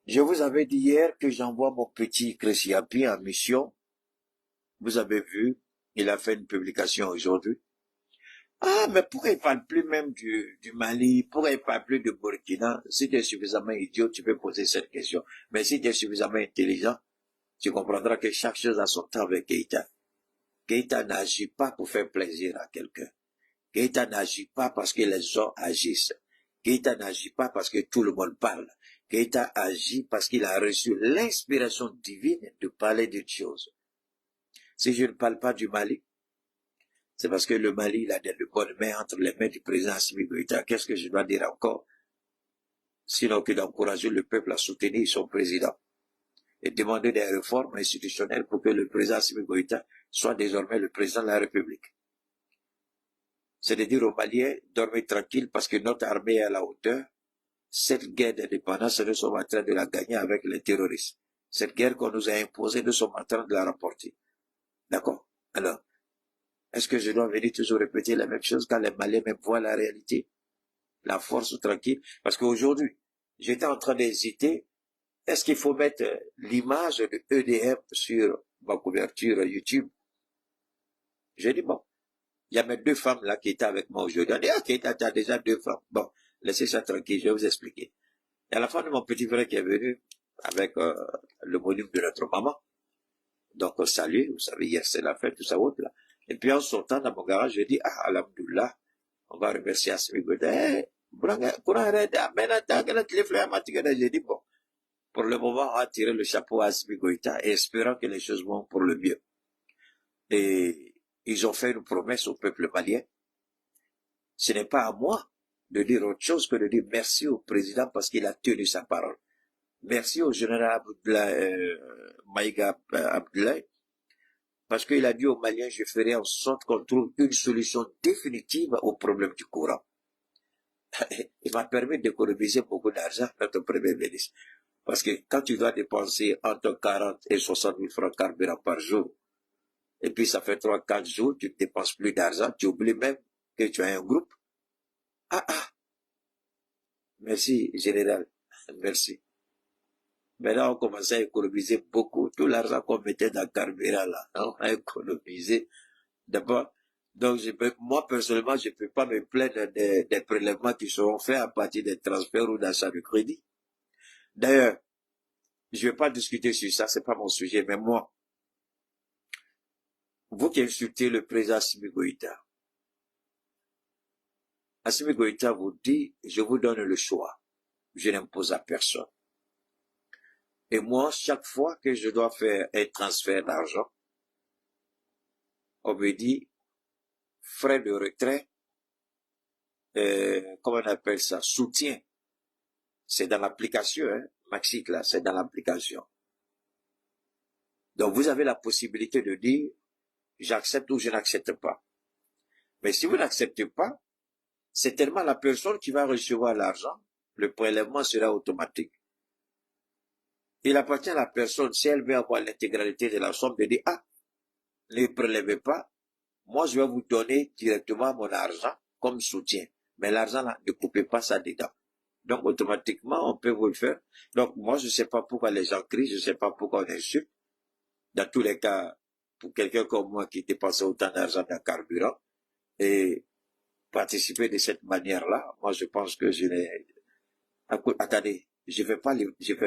Je vous avais dit hier que j'envoie mon petit Créciapi en mission. Vous avez vu, il a fait une publication aujourd'hui. Ah, mais pourquoi il parle plus même du Mali? Pourquoi il parle plus de Burkina? Si tu es suffisamment idiot, tu peux poser cette question. Mais si tu es suffisamment intelligent, tu comprendras que chaque chose a son temps avec Keïta. Keïta n'agit pas pour faire plaisir à quelqu'un. Keïta n'agit pas parce que les gens agissent. Keïta n'agit pas parce que tout le monde parle. Keïta agit parce qu'il a reçu l'inspiration divine de parler d'une chose. Si je ne parle pas du Mali, c'est parce que le Mali, il a de bonnes mains entre les mains du président Assimi Goïta. Qu'est-ce que je dois dire encore? Sinon que d'encourager le peuple à soutenir son président et demander des réformes institutionnelles pour que le président Assimi Goïta soit désormais le président de la République. C'est de dire aux Maliens, dormez tranquille parce que notre armée est à la hauteur. Cette guerre d'indépendance, nous sommes en train de la gagner avec les terroristes. Cette guerre qu'on nous a imposée, nous sommes en train de la remporter. D'accord? Alors, est-ce que je dois venir toujours répéter la même chose quand les Maliens même voient la réalité? La force tranquille. Parce qu'aujourd'hui, j'étais en train d'hésiter. Est-ce qu'il faut mettre l'image de EDM sur ma couverture YouTube? J'ai dit, bon, il y a mes deux femmes là qui étaient avec moi aujourd'hui. On dit, ok, t'as déjà deux femmes. Bon, laissez ça tranquille, je vais vous expliquer. Et à la fin de mon petit frère qui est venu avec le volume de notre maman. Donc, salut, vous savez, hier c'est la fête, tout ça, autre là. Et puis en sortant dans mon garage, je dis, ah, alhamdoulilah, on va remercier Assimi Goïta. J'ai dit, bon, pour le moment, on va tirer le chapeau à Assimi Goïta et espérant que les choses vont pour le mieux. Et ils ont fait une promesse au peuple malien. Ce n'est pas à moi de dire autre chose que de dire merci au président parce qu'il a tenu sa parole. Merci au général Maïga Abdoulaye parce qu'il a dit aux Maliens, je ferai en sorte qu'on trouve une solution définitive au problème du courant. Il m'a permis d'économiser beaucoup d'argent, notre premier ministre. Parce que quand tu dois dépenser entre 40 et 60 000 francs carburant par jour, et puis ça fait 3-4 jours, tu ne dépenses plus d'argent, tu oublies même que tu as un groupe. Merci, général. Merci. Maintenant, on commençait à économiser beaucoup. Tout l'argent qu'on mettait dans le carburant, là, on a économisé. D'abord, donc, moi, personnellement, je ne peux pas me plaindre des prélèvements qui seront faits à partir des transferts ou d'achat de crédit. D'ailleurs, je ne vais pas discuter sur ça, c'est pas mon sujet, mais moi, vous qui insultez le président Assimi Goïta, Assimi Goïta vous dit, je vous donne le choix. Je n'impose à personne. Et moi, chaque fois que je dois faire un transfert d'argent, on me dit, frais de retrait, comment on appelle ça, soutien. C'est dans l'application, hein, Maxit, là, c'est dans l'application. Donc, vous avez la possibilité de dire, j'accepte ou je n'accepte pas. Mais si vous n'acceptez pas, c'est tellement la personne qui va recevoir l'argent, le prélèvement sera automatique. Il appartient à la personne, si elle veut avoir l'intégralité de la somme, de dire, ah, ne prélevez pas, moi je vais vous donner directement mon argent comme soutien. Mais l'argent là, ne coupez pas ça dedans. Donc automatiquement, on peut vous le faire. Donc moi, je ne sais pas pourquoi les gens crient, je ne sais pas pourquoi on insulte. Dans tous les cas, pour quelqu'un comme moi qui dépense autant d'argent dans le carburant, et participer de cette manière-là, moi je pense que je n'ai... Attendez, je vais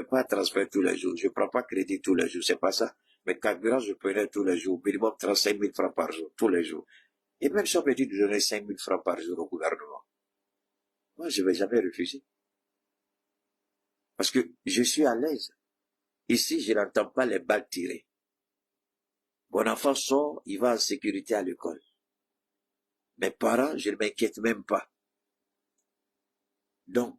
pas transférer tous les jours, je prends pas crédit tous les jours, c'est pas ça. Mais carburant, je prenais tous les jours, minimum 35 000 francs par jour, tous les jours. Et même si on me dit de donner 5 000 francs par jour au gouvernement, moi je vais jamais refuser. Parce que je suis à l'aise. Ici, je n'entends pas les balles tirer. Mon enfant sort, il va en sécurité à l'école. Mes parents, je ne m'inquiète même pas. Donc,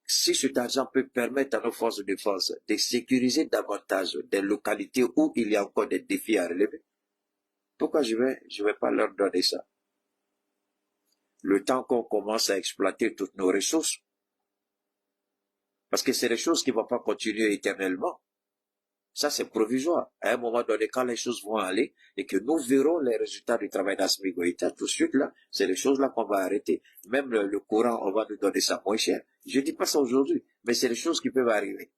si cet argent peut permettre à nos forces de défense de sécuriser davantage des localités où il y a encore des défis à relever, pourquoi je vais pas leur donner ça? Le temps qu'on commence à exploiter toutes nos ressources. Parce que c'est des choses qui ne vont pas continuer éternellement. Ça, c'est provisoire. À un moment donné, quand les choses vont aller et que nous verrons les résultats du travail d'Assimi Goïta, tout de suite, là, c'est les choses là qu'on va arrêter. Même le courant, on va nous donner ça moins cher. Je dis pas ça aujourd'hui, mais c'est des choses qui peuvent arriver.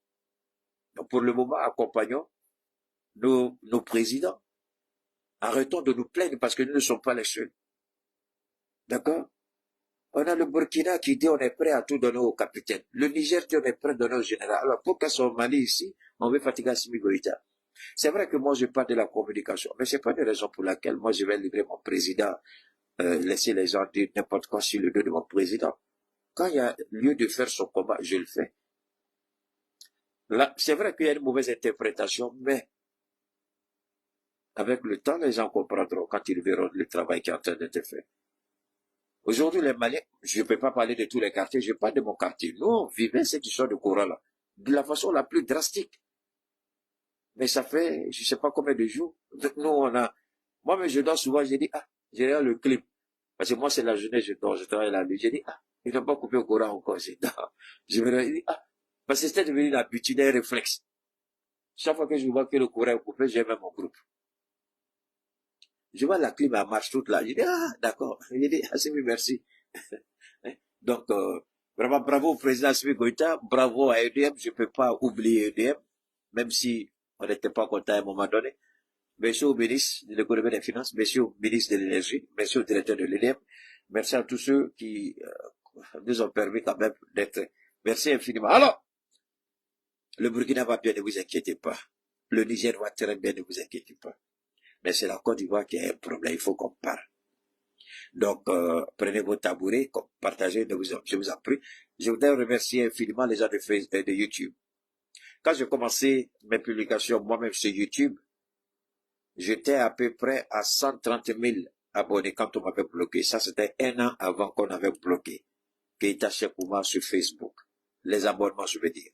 Donc, pour le moment, accompagnons nos présidents. Arrêtons de nous plaindre parce que nous ne sommes pas les seuls. D'accord? On a le Burkina qui dit on est prêt à tout donner au capitaine. Le Niger dit on est prêt à donner au général. Alors pourquoi son Mali ici, on veut fatiguer Assimi Goïta? C'est vrai que moi je parle de la communication, mais c'est pas une raison pour laquelle moi je vais livrer mon président, laisser les gens dire n'importe quoi sur le dos de mon président. Quand il y a lieu de faire son combat, je le fais. Là, c'est vrai qu'il y a une mauvaise interprétation, mais avec le temps, les gens comprendront quand ils verront le travail qui est en train d'être fait. Aujourd'hui, les Maliens, je ne peux pas parler de tous les quartiers, je parle de mon quartier. Nous, on vivait cette histoire de courant-là, de la façon la plus drastique. Mais ça fait, je ne sais pas combien de jours. Donc, nous, moi-même, je dors souvent, j'ai dit, j'ai regarde le clip. Parce que moi, c'est la journée, je dors, je travaille la nuit. J'ai dit, ils n'ont pas coupé le courant encore, c'est tard. Je me dis, parce que c'était devenu une habitude, un réflexe. Chaque fois que je vois que le courant est coupé, j'ai même mon groupe. Je vois la clim, elle marche toute là. Je dis, d'accord. Je dis, Assimi, merci. Donc, vraiment, bravo au président Assimi Goïta, bravo à EDM. Je ne peux pas oublier EDM, même si on n'était pas content à un moment donné. Merci au ministre de l'économie et des finances, merci au ministre de l'énergie, merci au directeur de l'EDM, merci à tous ceux qui nous ont permis quand même d'être. Merci infiniment. Alors, le Burkina va bien, ne vous inquiétez pas. Le Niger va très bien, ne vous inquiétez pas. Mais c'est la Côte d'Ivoire qui a un problème, il faut qu'on parle. Donc, prenez vos tabourets, partagez, je vous en prie. Je voudrais remercier infiniment les gens de YouTube. Quand j'ai commencé mes publications moi-même sur YouTube, j'étais à peu près à 130 000 abonnés quand on m'avait bloqué. Ça, c'était un an avant qu'on avait bloqué Keïta Sékou Oumar sur Facebook. Les abonnements, je veux dire.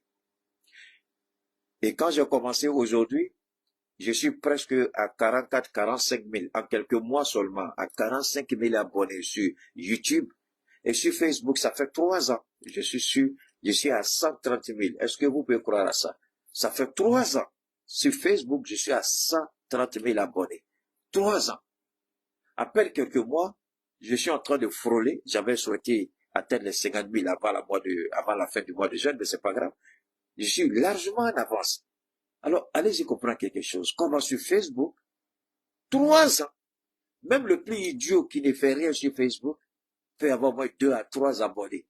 Et quand j'ai commencé aujourd'hui, je suis presque à 44, 45 000, en quelques mois seulement, à 45 000 abonnés sur YouTube. Et sur Facebook, ça fait 3 ans. Je suis à 130 000. Est-ce que vous pouvez croire à ça? Ça fait 3 ans. Sur Facebook, je suis à 130 000 abonnés. 3 ans. À peine quelques mois, je suis en train de frôler. J'avais souhaité atteindre les 50 000 avant la fin du mois de juin, mais c'est pas grave. Je suis largement en avance. Alors, allez-y comprendre quelque chose. Comment sur Facebook, 3 ans, même le plus idiot qui ne fait rien sur Facebook peut avoir moins 2 à 3 abonnés.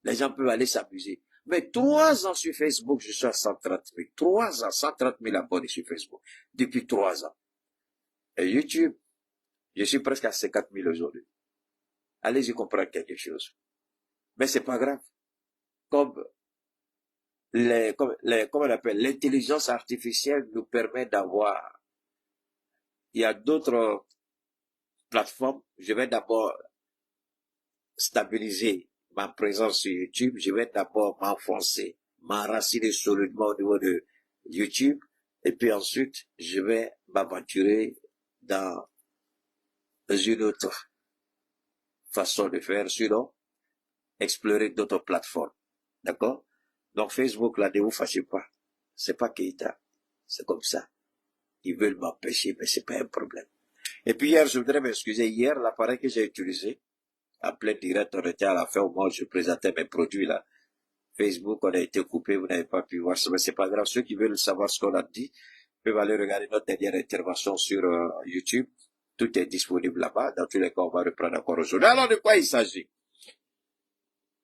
Les gens peuvent aller s'amuser. Mais 3 ans sur Facebook, je suis à 130 000. 3 ans, 130 000 abonnés sur Facebook. Depuis 3 ans. Et YouTube, je suis presque à 50 000 aujourd'hui. Allez-y comprendre quelque chose. Mais c'est pas grave. Comme on appelle, l'intelligence artificielle nous permet d'avoir, il y a d'autres plateformes. Je vais d'abord stabiliser ma présence sur YouTube. Je vais d'abord m'enfoncer, m'enraciner solidement au niveau de YouTube. Et puis ensuite, je vais m'aventurer dans une autre façon de faire, sinon, explorer d'autres plateformes. D'accord? Donc Facebook, là, ne vous fâchez pas. C'est pas Keïta. C'est comme ça. Ils veulent m'empêcher, mais c'est pas un problème. Et puis hier, je voudrais m'excuser. Hier, l'appareil que j'ai utilisé, en plein direct, on était à la fin au moment où je présentais mes produits là. Facebook, on a été coupé, vous n'avez pas pu voir ça, mais c'est pas grave. Ceux qui veulent savoir ce qu'on a dit, peuvent aller regarder notre dernière intervention sur YouTube. Tout est disponible là-bas. Dans tous les cas, on va reprendre encore aujourd'hui. Alors, de quoi il s'agit?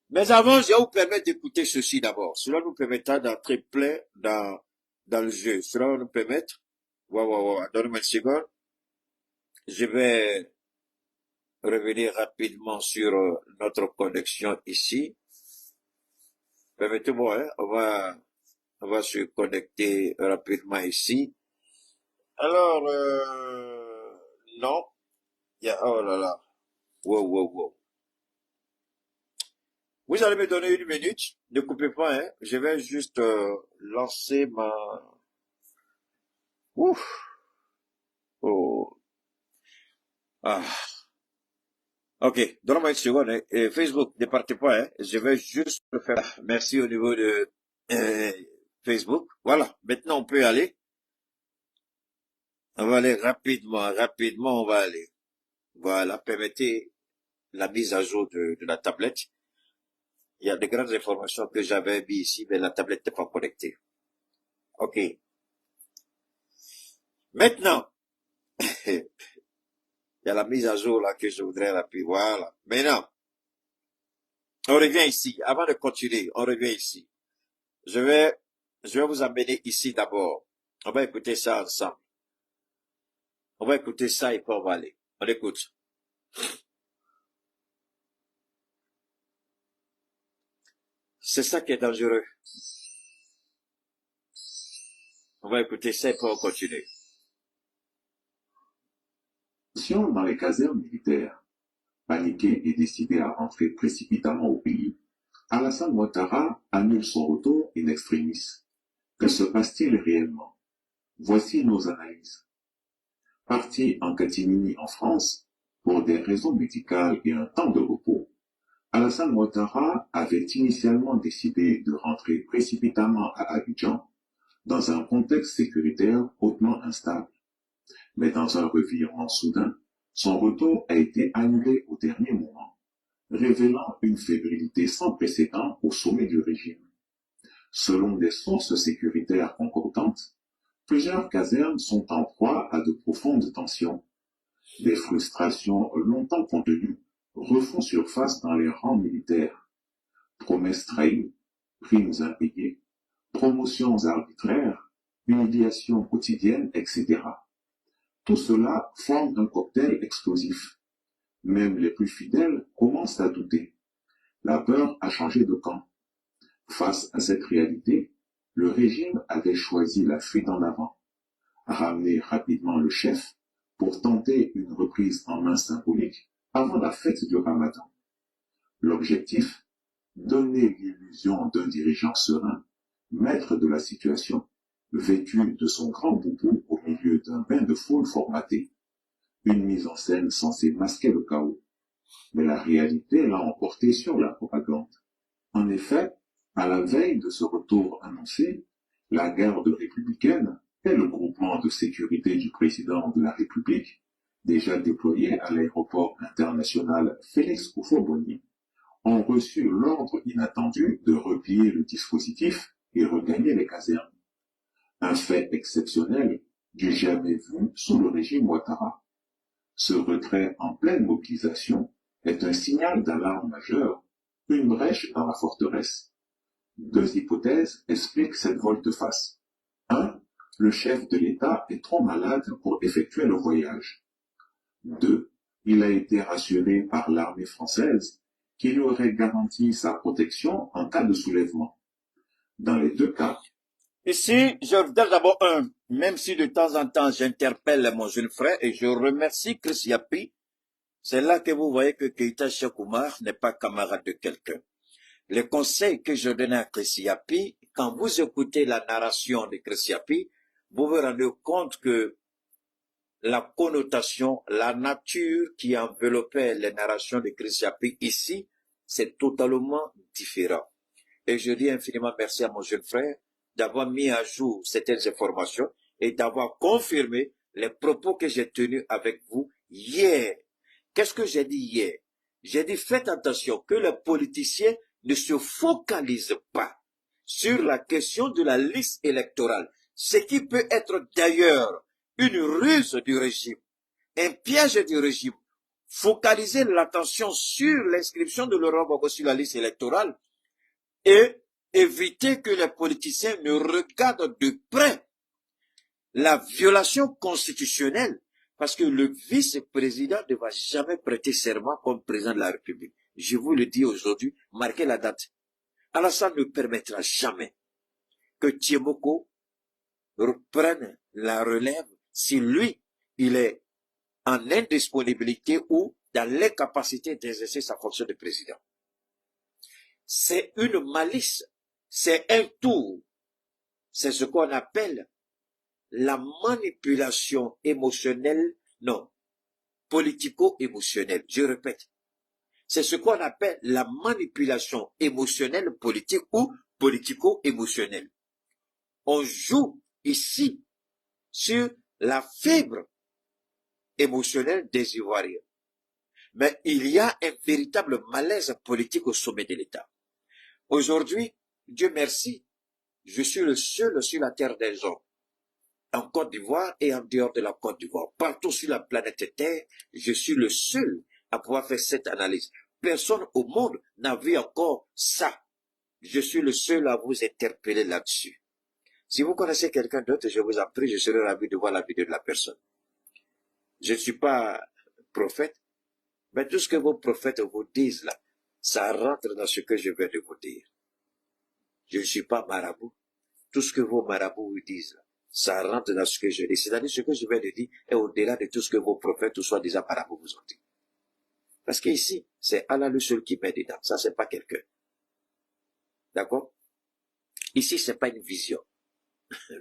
Mais avant, je vais vous permettre d'écouter ceci d'abord. Cela nous permettra d'entrer plein dans le jeu. Cela va nous permettre, donne-moi une seconde. Je vais revenir rapidement sur notre connexion ici. Permettez-moi, hein, on va se connecter rapidement ici. Alors, non. Oh là là. Wow. Vous allez me donner 1 minute. Ne coupez pas, hein. Je vais juste lancer ma... Ouf. Oh. Ok, donne-moi 1 seconde. Hein. Et Facebook, ne partez pas. Hein. Je vais juste le faire. Merci au niveau de Facebook. Voilà, maintenant on peut aller. On va aller rapidement, on va aller. Voilà, permettez la mise à jour de la tablette. Il y a de grandes informations que j'avais mis ici, mais la tablette n'est pas connectée. Ok. Maintenant, il y a la mise à jour là que je voudrais rappeler. Voilà. Maintenant, on revient ici. Avant de continuer, on revient ici. Je vais vous amener ici d'abord. On va écouter ça ensemble. On va écouter ça et puis on va aller. On écoute. C'est ça qui est dangereux. On va écouter ça et puis on continue. Dans les casernes militaires, paniqué et décidé à rentrer précipitamment au pays, Alassane Ouattara annule son retour in extremis. Que se passe-t-il réellement? Voici nos analyses. Parti en catimini en France, pour des raisons médicales et un temps de repos, Alassane Ouattara avait initialement décidé de rentrer précipitamment à Abidjan dans un contexte sécuritaire hautement instable. Mais dans un revirement soudain, son retour a été annulé au dernier moment, révélant une fébrilité sans précédent au sommet du régime. Selon des sources sécuritaires concordantes, plusieurs casernes sont en proie à de profondes tensions. Des frustrations longtemps contenues refont surface dans les rangs militaires. Promesses trahies, primes impayées, promotions arbitraires, humiliations quotidiennes, etc. Tout cela forme un cocktail explosif. Même les plus fidèles commencent à douter. La peur a changé de camp. Face à cette réalité, le régime avait choisi la fuite en avant, ramener rapidement le chef pour tenter une reprise en main symbolique avant la fête du Ramadan. L'objectif, donner l'illusion d'un dirigeant serein, maître de la situation, vêtu de son grand boubou au milieu d'un bain de foule formaté. Une mise en scène censée masquer le chaos. Mais la réalité l'a emporté sur la propagande. En effet, à la veille de ce retour annoncé, la garde républicaine et le groupement de sécurité du président de la République, déjà déployé à l'aéroport international Félix Houphouët-Boigny, ont reçu l'ordre inattendu de replier le dispositif et regagner les casernes. Un fait exceptionnel du jamais vu sous le régime Ouattara. Ce retrait en pleine mobilisation est un signal d'alarme majeur, une brèche dans la forteresse. Deux hypothèses expliquent cette volte-face. 1. Le chef de l'État est trop malade pour effectuer le voyage. 2. Il a été rassuré par l'armée française qui lui aurait garanti sa protection en cas de soulèvement. Dans les deux cas, ici, je voudrais d'abord même si de temps en temps j'interpelle mon jeune frère et je remercie Chris Yapi, c'est là que vous voyez que Keïta Cheikh Oumar n'est pas camarade de quelqu'un. Les conseils que je donnais à Chris Yapi, quand vous écoutez la narration de Chris Yapi, vous vous rendez compte que la connotation, la nature qui enveloppait les narrations de Chris Yapi ici, c'est totalement différent. Et je dis infiniment merci à mon jeune frère d'avoir mis à jour certaines informations et d'avoir confirmé les propos que j'ai tenus avec vous hier. Qu'est-ce que j'ai dit hier? J'ai dit faites attention que les politiciens ne se focalisent pas sur la question de la liste électorale, ce qui peut être d'ailleurs une ruse du régime, un piège du régime. Focaliser l'attention sur l'inscription de Laurent Gbagbo sur la liste électorale et éviter que les politiciens ne regardent de près la violation constitutionnelle, parce que le vice-président ne va jamais prêter serment comme président de la République. Je vous le dis aujourd'hui, marquez la date. Alassane ne permettra jamais que Thiemoko reprenne la relève si lui, il est en indisponibilité ou dans l'incapacité d'exercer sa fonction de président. C'est une malice, c'est un tour, c'est ce qu'on appelle la manipulation émotionnelle, non, politico-émotionnelle. Je répète, c'est ce qu'on appelle la manipulation émotionnelle politique ou politico-émotionnelle. On joue ici sur la fibre émotionnelle des Ivoiriens. Mais il y a un véritable malaise politique au sommet de l'État. Aujourd'hui, Dieu merci, Je suis le seul sur la terre des hommes, en Côte d'Ivoire et en dehors de la Côte d'Ivoire. Partout sur la planète Terre, je suis le seul à pouvoir faire cette analyse. Personne au monde n'a vu encore ça. Je suis le seul à vous interpeller là-dessus. Si vous connaissez quelqu'un d'autre, je vous en prie, je serai ravi de voir la vidéo de la personne. Je ne suis pas prophète, mais tout ce que vos prophètes vous disent là, ça rentre dans ce que je viens de vous dire. Je ne suis pas marabout. Tout ce que vos marabouts vous disent là, ça rentre dans ce que je dis. C'est-à-dire ce que je viens de dire est au-delà de tout ce que vos prophètes ou soit des marabouts vous ont dit. Parce qu'ici, c'est Allah le seul qui met dedans. Ça, c'est pas quelqu'un. D'accord? Ici, c'est pas une vision.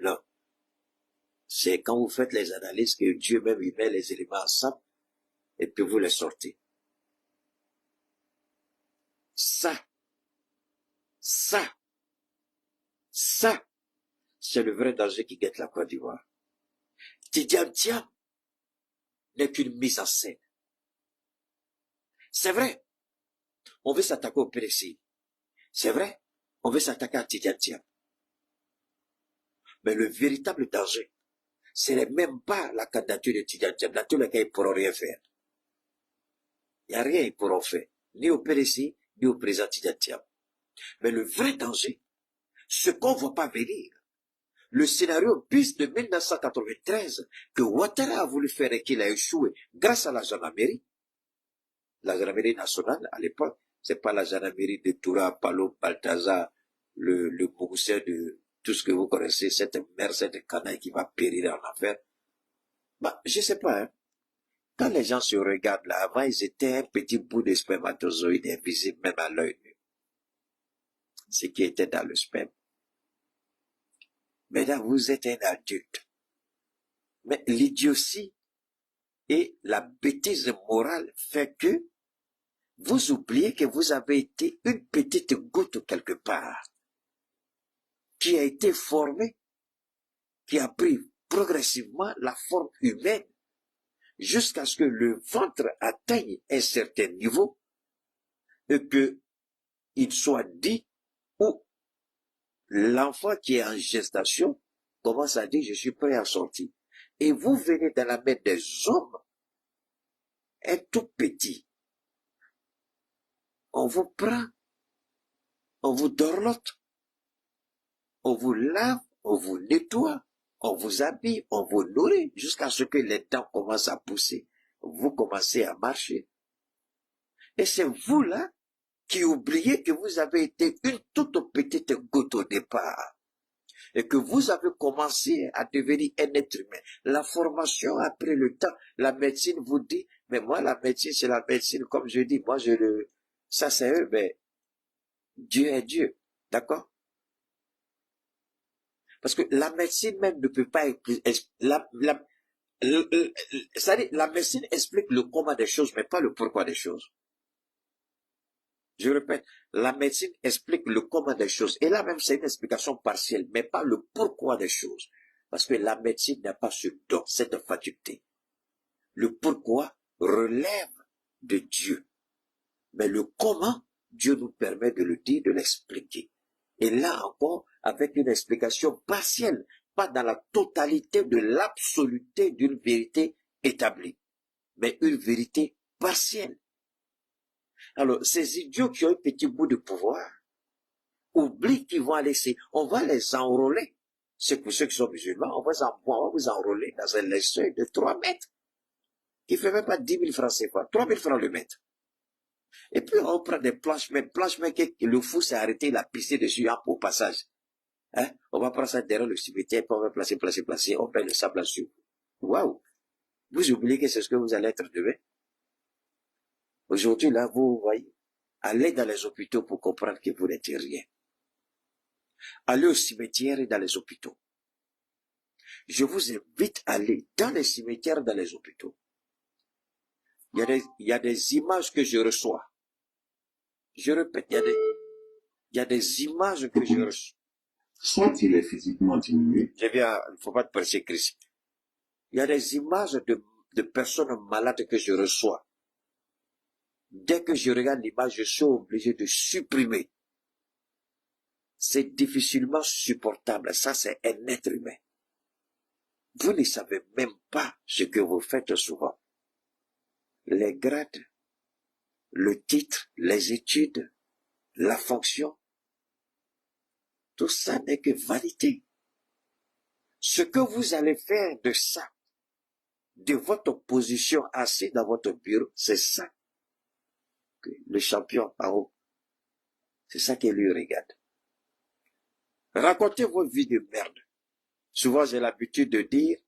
Non. C'est quand vous faites les analyses que Dieu même il met les éléments ensemble et puis vous les sortez. Ça, c'est le vrai danger qui guette la Côte d'Ivoire. Tidjane Thiam n'est qu'une mise en scène. C'est vrai, on veut s'attaquer au PDC. C'est vrai, on veut s'attaquer à Tidjane Thiam. Mais le véritable danger, ce n'est même pas la candidature de Tidjane Thiam. Dans tous les cas, ils ne pourront rien faire. Il n'y a rien qu'ils pourront faire, ni au PDC, ni au président Tidjane Thiam. Mais le vrai danger, ce qu'on ne voit pas venir, le scénario bis de 1993 que Ouattara a voulu faire et qu'il a échoué grâce à la gendarmerie. La gendarmerie nationale, à l'époque, c'est pas la gendarmerie de Toura, Palo, Balthazar, le Bougoussé de tout ce que vous connaissez, cette mère, cette canaille qui va périr en enfer. Bah, je sais pas, hein. Quand les gens se regardent là, avant, ils étaient un petit bout de spermatozoïde invisible même à l'œil nu. Ce qui était dans le sperme. Maintenant, vous êtes un adulte. Mais l'idiotie et la bêtise morale fait que vous oubliez que vous avez été une petite goutte quelque part qui a été formée, qui a pris progressivement la forme humaine jusqu'à ce que le ventre atteigne un certain niveau et que il soit dit ou l'enfant qui est en gestation commence à dire je suis prêt à sortir. Et vous venez dans la main des hommes, un tout petit. On vous prend, on vous dorlote, on vous lave, on vous nettoie, on vous habille, on vous nourrit jusqu'à ce que les dents commencent à pousser. Vous commencez à marcher. Et c'est vous là qui oubliez que vous avez été une toute petite goutte au départ. Et que vous avez commencé à devenir un être humain. La formation, après le temps, la médecine vous dit, mais moi, la médecine, c'est la médecine, comme je dis, moi, ça c'est eux, mais Dieu est Dieu. D'accord? Parce que la médecine même ne peut pas, la médecine explique le comment des choses, mais pas le pourquoi des choses. Je répète, la médecine explique le comment des choses. Et là même, c'est une explication partielle, mais pas le pourquoi des choses. Parce que la médecine n'a pas ce don, cette faculté. Le pourquoi relève de Dieu. Mais le comment, Dieu nous permet de le dire, de l'expliquer. Et là encore, avec une explication partielle, pas dans la totalité de l'absoluté d'une vérité établie, mais une vérité partielle. Alors, ces idiots qui ont un petit bout de pouvoir, oublient qu'ils vont aller, on va les enrôler. C'est pour ceux qui sont musulmans, on va vous enrôler dans un linceul de 3 mètres, qui ne fait même pas 10 000 francs CFA, 3 000 francs le mètre. Et puis on prend des planches-mains que le fou s'est arrêté, il a pissé dessus au passage. Hein? On va prendre ça derrière le cimetière, puis on va placer, on met le sable là-dessus. Waouh! Vous oubliez que c'est ce que vous allez être demain. Aujourd'hui, là, vous voyez, allez dans les hôpitaux pour comprendre que vous n'êtes rien. Allez au cimetière et dans les hôpitaux. Je vous invite à aller dans les cimetières, dans les hôpitaux. Il y a des images que je reçois. Je répète, il y a des images que je reçois. Soit il est physiquement diminué. Il ne faut pas te presser, Christ. Il y a des images de personnes malades que je reçois. Dès que je regarde l'image, je suis obligé de supprimer. c'est difficilement supportable. Ça, c'est un être humain. Vous ne savez même pas ce que vous faites souvent. Les grades, le titre, les études, la fonction, tout ça n'est que vanité. Ce que vous allez faire de ça, de votre position assis dans votre bureau, c'est ça que le champion en haut, c'est ça qu'il lui regarde. Racontez vos vies de merde. Souvent, j'ai l'habitude de dire,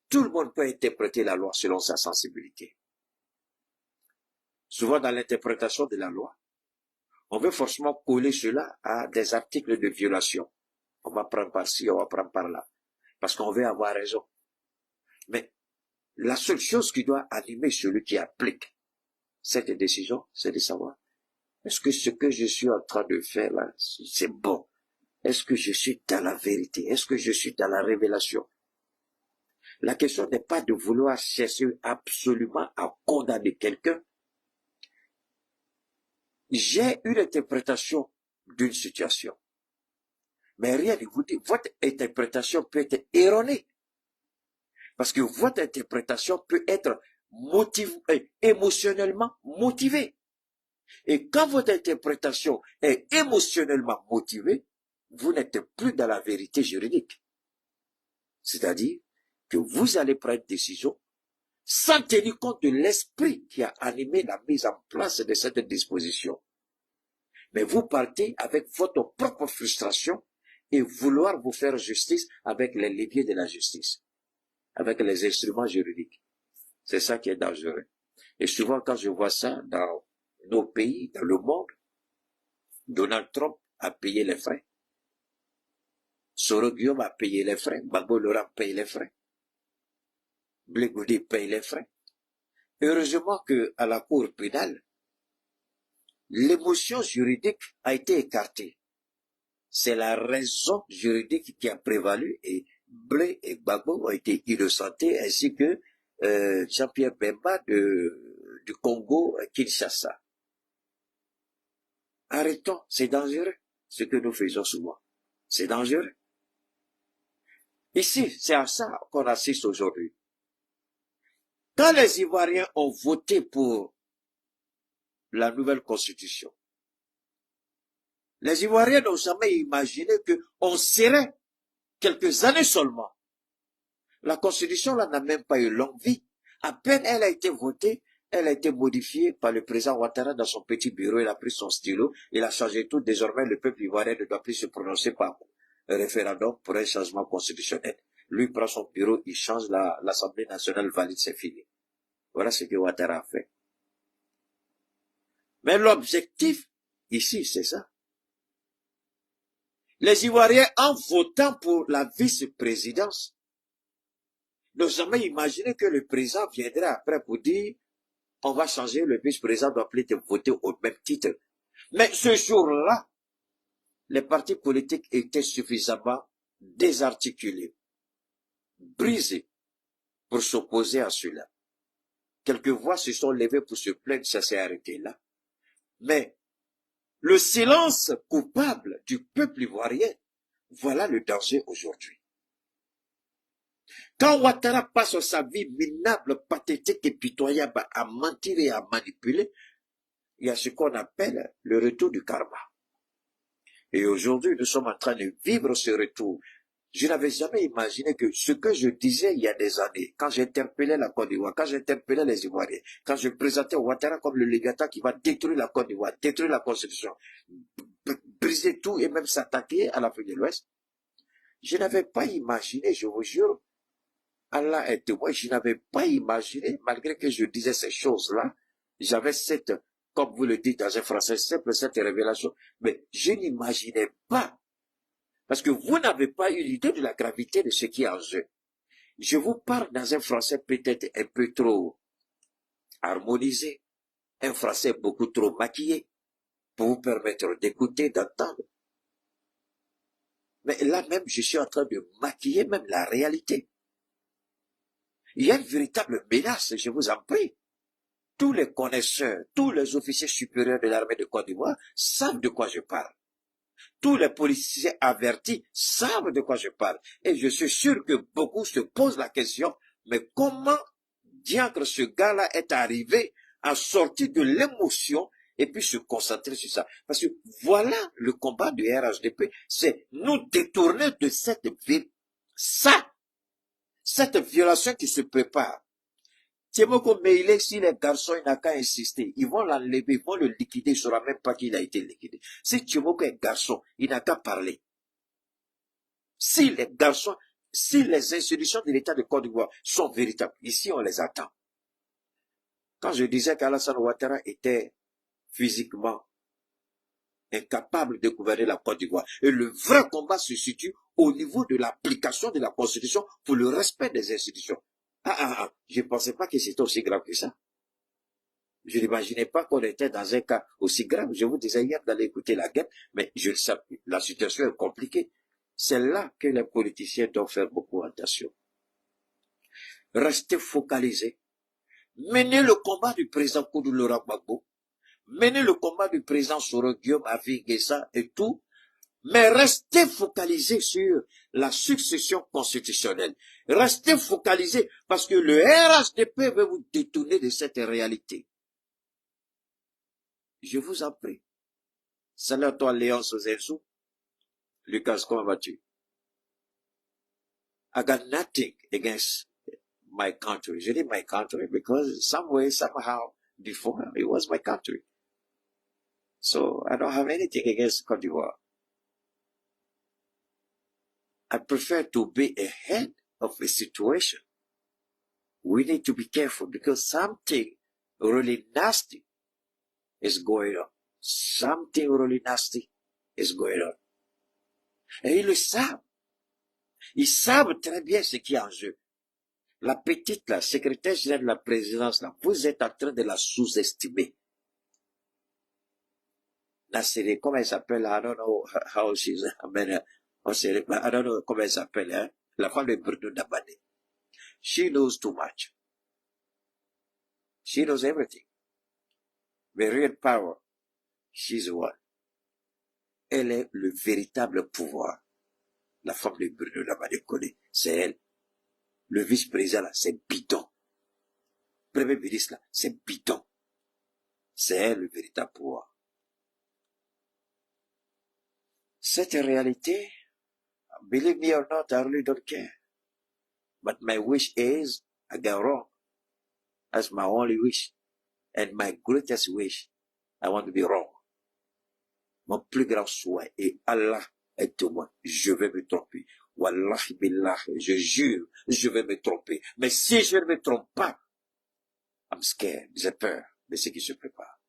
tout le monde peut interpréter la loi selon sa sensibilité. Souvent, dans l'interprétation de la loi, on veut forcément coller cela à des articles de violation. On va prendre par-ci, on va prendre par-là. Parce qu'on veut avoir raison. Mais la seule chose qui doit animer celui qui applique cette décision, c'est de savoir, est-ce que ce que je suis en train de faire là, c'est bon? Est-ce que je suis dans la vérité? Est-ce que je suis dans la révélation? La question n'est pas de vouloir chercher absolument à condamner quelqu'un. J'ai une interprétation d'une situation. Mais rien ne vous dit, votre interprétation peut être erronée. Parce que votre interprétation peut être émotionnellement motivée. Et quand votre interprétation est émotionnellement motivée, vous n'êtes plus dans la vérité juridique. C'est-à-dire que vous allez prendre une décision sans tenir compte de l'esprit qui a animé la mise en place de cette disposition. Mais vous partez avec votre propre frustration et vouloir vous faire justice avec les leviers de la justice, avec les instruments juridiques. C'est ça qui est dangereux. Et souvent, quand je vois ça dans nos pays, dans le monde, Donald Trump a payé les frais. Soro Guillaume a payé les frais. Gbagbo Laurent paye les frais. Blé Goudé paye les frais. Heureusement qu'à la cour pénale, l'émotion juridique a été écartée. C'est la raison juridique qui a prévalu et Blé et Gbagbo ont été innocentés ainsi que Jean-Pierre Bemba du Congo, Kinshasa. Arrêtons, c'est dangereux, ce que nous faisons souvent. C'est dangereux. Ici, c'est à ça qu'on assiste aujourd'hui. Quand les Ivoiriens ont voté pour la nouvelle constitution, les Ivoiriens n'ont jamais imaginé qu'on serait quelques années seulement. La constitution là n'a même pas eu longue vie. À peine elle a été votée, elle a été modifiée par le président Ouattara dans son petit bureau. Il a pris son stylo, il a changé tout. Désormais, le peuple ivoirien ne doit plus se prononcer par référendum pour un changement constitutionnel. Lui prend son bureau, il change, l'Assemblée nationale valide, c'est fini. Voilà ce que Ouattara a fait. Mais l'objectif, ici, c'est ça. Les Ivoiriens, en votant pour la vice-présidence, n'ont jamais imaginé que le président viendrait après pour dire on va changer, le vice-président doit plus être voté au même titre. Mais ce jour-là, les partis politiques étaient suffisamment désarticulés, brisés, pour s'opposer à cela. Quelques voix se sont levées pour se plaindre, ça s'est arrêté là. Mais le silence coupable du peuple ivoirien, voilà le danger aujourd'hui. Quand Ouattara passe sa vie minable, pathétique et pitoyable à mentir et à manipuler, il y a ce qu'on appelle le retour du karma. Et aujourd'hui, nous sommes en train de vivre ce retour. Je n'avais jamais imaginé que ce que je disais il y a des années, quand j'interpellais la Côte d'Ivoire, quand j'interpellais les Ivoiriens, quand je présentais Ouattara comme le légatat qui va détruire la Côte d'Ivoire, détruire la Constitution, briser tout et même s'attaquer à l'Afrique de l'Ouest, je n'avais pas imaginé, je vous jure, Allah est témoin, je n'avais pas imaginé, malgré que je disais ces choses-là, j'avais cette, comme vous le dites dans un français simple, cette révélation, mais je n'imaginais pas, parce que vous n'avez pas eu l'idée de la gravité de ce qui est en jeu. Je vous parle dans un français peut-être un peu trop harmonisé, un français beaucoup trop maquillé, pour vous permettre d'écouter, d'entendre. Mais là même, je suis en train de maquiller même la réalité. Il y a une véritable menace, je vous en prie. Tous les connaisseurs, tous les officiers supérieurs de l'armée de Côte d'Ivoire savent de quoi je parle. Tous les policiers avertis savent de quoi je parle. Et je suis sûr que beaucoup se posent la question, mais comment diantre ce gars-là est arrivé à sortir de l'émotion et puis se concentrer sur ça? Parce que voilà le combat du RHDP, c'est nous détourner de cette ville. Ça, cette violation qui se prépare. Tiemoko Meile, si les garçons, il n'a qu'à insister, ils vont l'enlever, ils vont le liquider, il ne saura même pas qu'il a été liquidé. Si Tiemoko est garçon, il n'a qu'à parler. Si les garçons, si les institutions de l'État de Côte d'Ivoire sont véritables, ici on les attend. Quand je disais qu'Alassane Ouattara était physiquement incapable de gouverner la Côte d'Ivoire, et le vrai combat se situe au niveau de l'application de la Constitution pour le respect des institutions. Je ne pensais pas que c'était aussi grave que ça. Je n'imaginais pas qu'on était dans un cas aussi grave. Je vous disais hier d'aller écouter la guerre, mais je le sais, la situation est compliquée. C'est là que les politiciens doivent faire beaucoup attention. Restez focalisés. Menez le combat du président Koudou Laurent Gbagbo. Menez le combat du président Soro Guillaume Afi Guessa et tout. Mais restez focalisés sur la succession constitutionnelle. Restez focalisés parce que le RHDP veut vous détourner de cette réalité. Je vous en prie. Salut à toi, Léon Sozensou. Lucas, comment vas-tu? I got nothing against my country. Je dis my country because some way, somehow, before, it was my country. So, I don't have anything against Côte d'Ivoire. I prefer to be ahead of a situation. We need to be careful because something really nasty is going on. Something really nasty is going on. Et ils le savent. Ils savent très bien ce qui est en jeu. La petite, la secrétaire générale de la présidence, là, vous êtes en train de la sous-estimer. Là, c'est comment elle s'appelle, I don't know how she's, I don't know comment elle s'appelle, hein? La femme de Bruno Dabane. She knows too much. She knows everything. The real power, she's one. Elle est le véritable pouvoir. La femme de Bruno Dabane connaît, c'est elle. Le vice-président, là, c'est bidon. Premier ministre, là, c'est bidon. C'est elle le véritable pouvoir. Cette réalité, believe me or not, I really don't care. But my wish is, I get wrong. That's my only wish. And my greatest wish, I want to be wrong. Mon plus grand souhait, et Allah est témoin, je vais me tromper. Wallahi billah, je jure, je vais me tromper. Mais si je ne me trompe pas, I'm scared, j'ai peur de ce qui se prépare.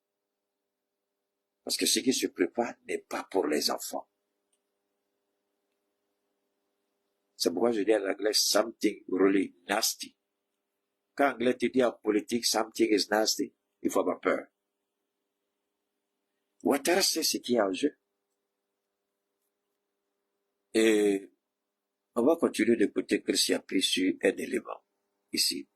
Parce que ce qui se prépare n'est pas pour les enfants. C'est pourquoi je dis en anglais, something really nasty. Quand l'anglais te dit en politique, something is nasty, il faut avoir peur. Ouattara sait ce qui est en jeu. Et on va continuer d'écouter Christian Pi sur un élément, ici.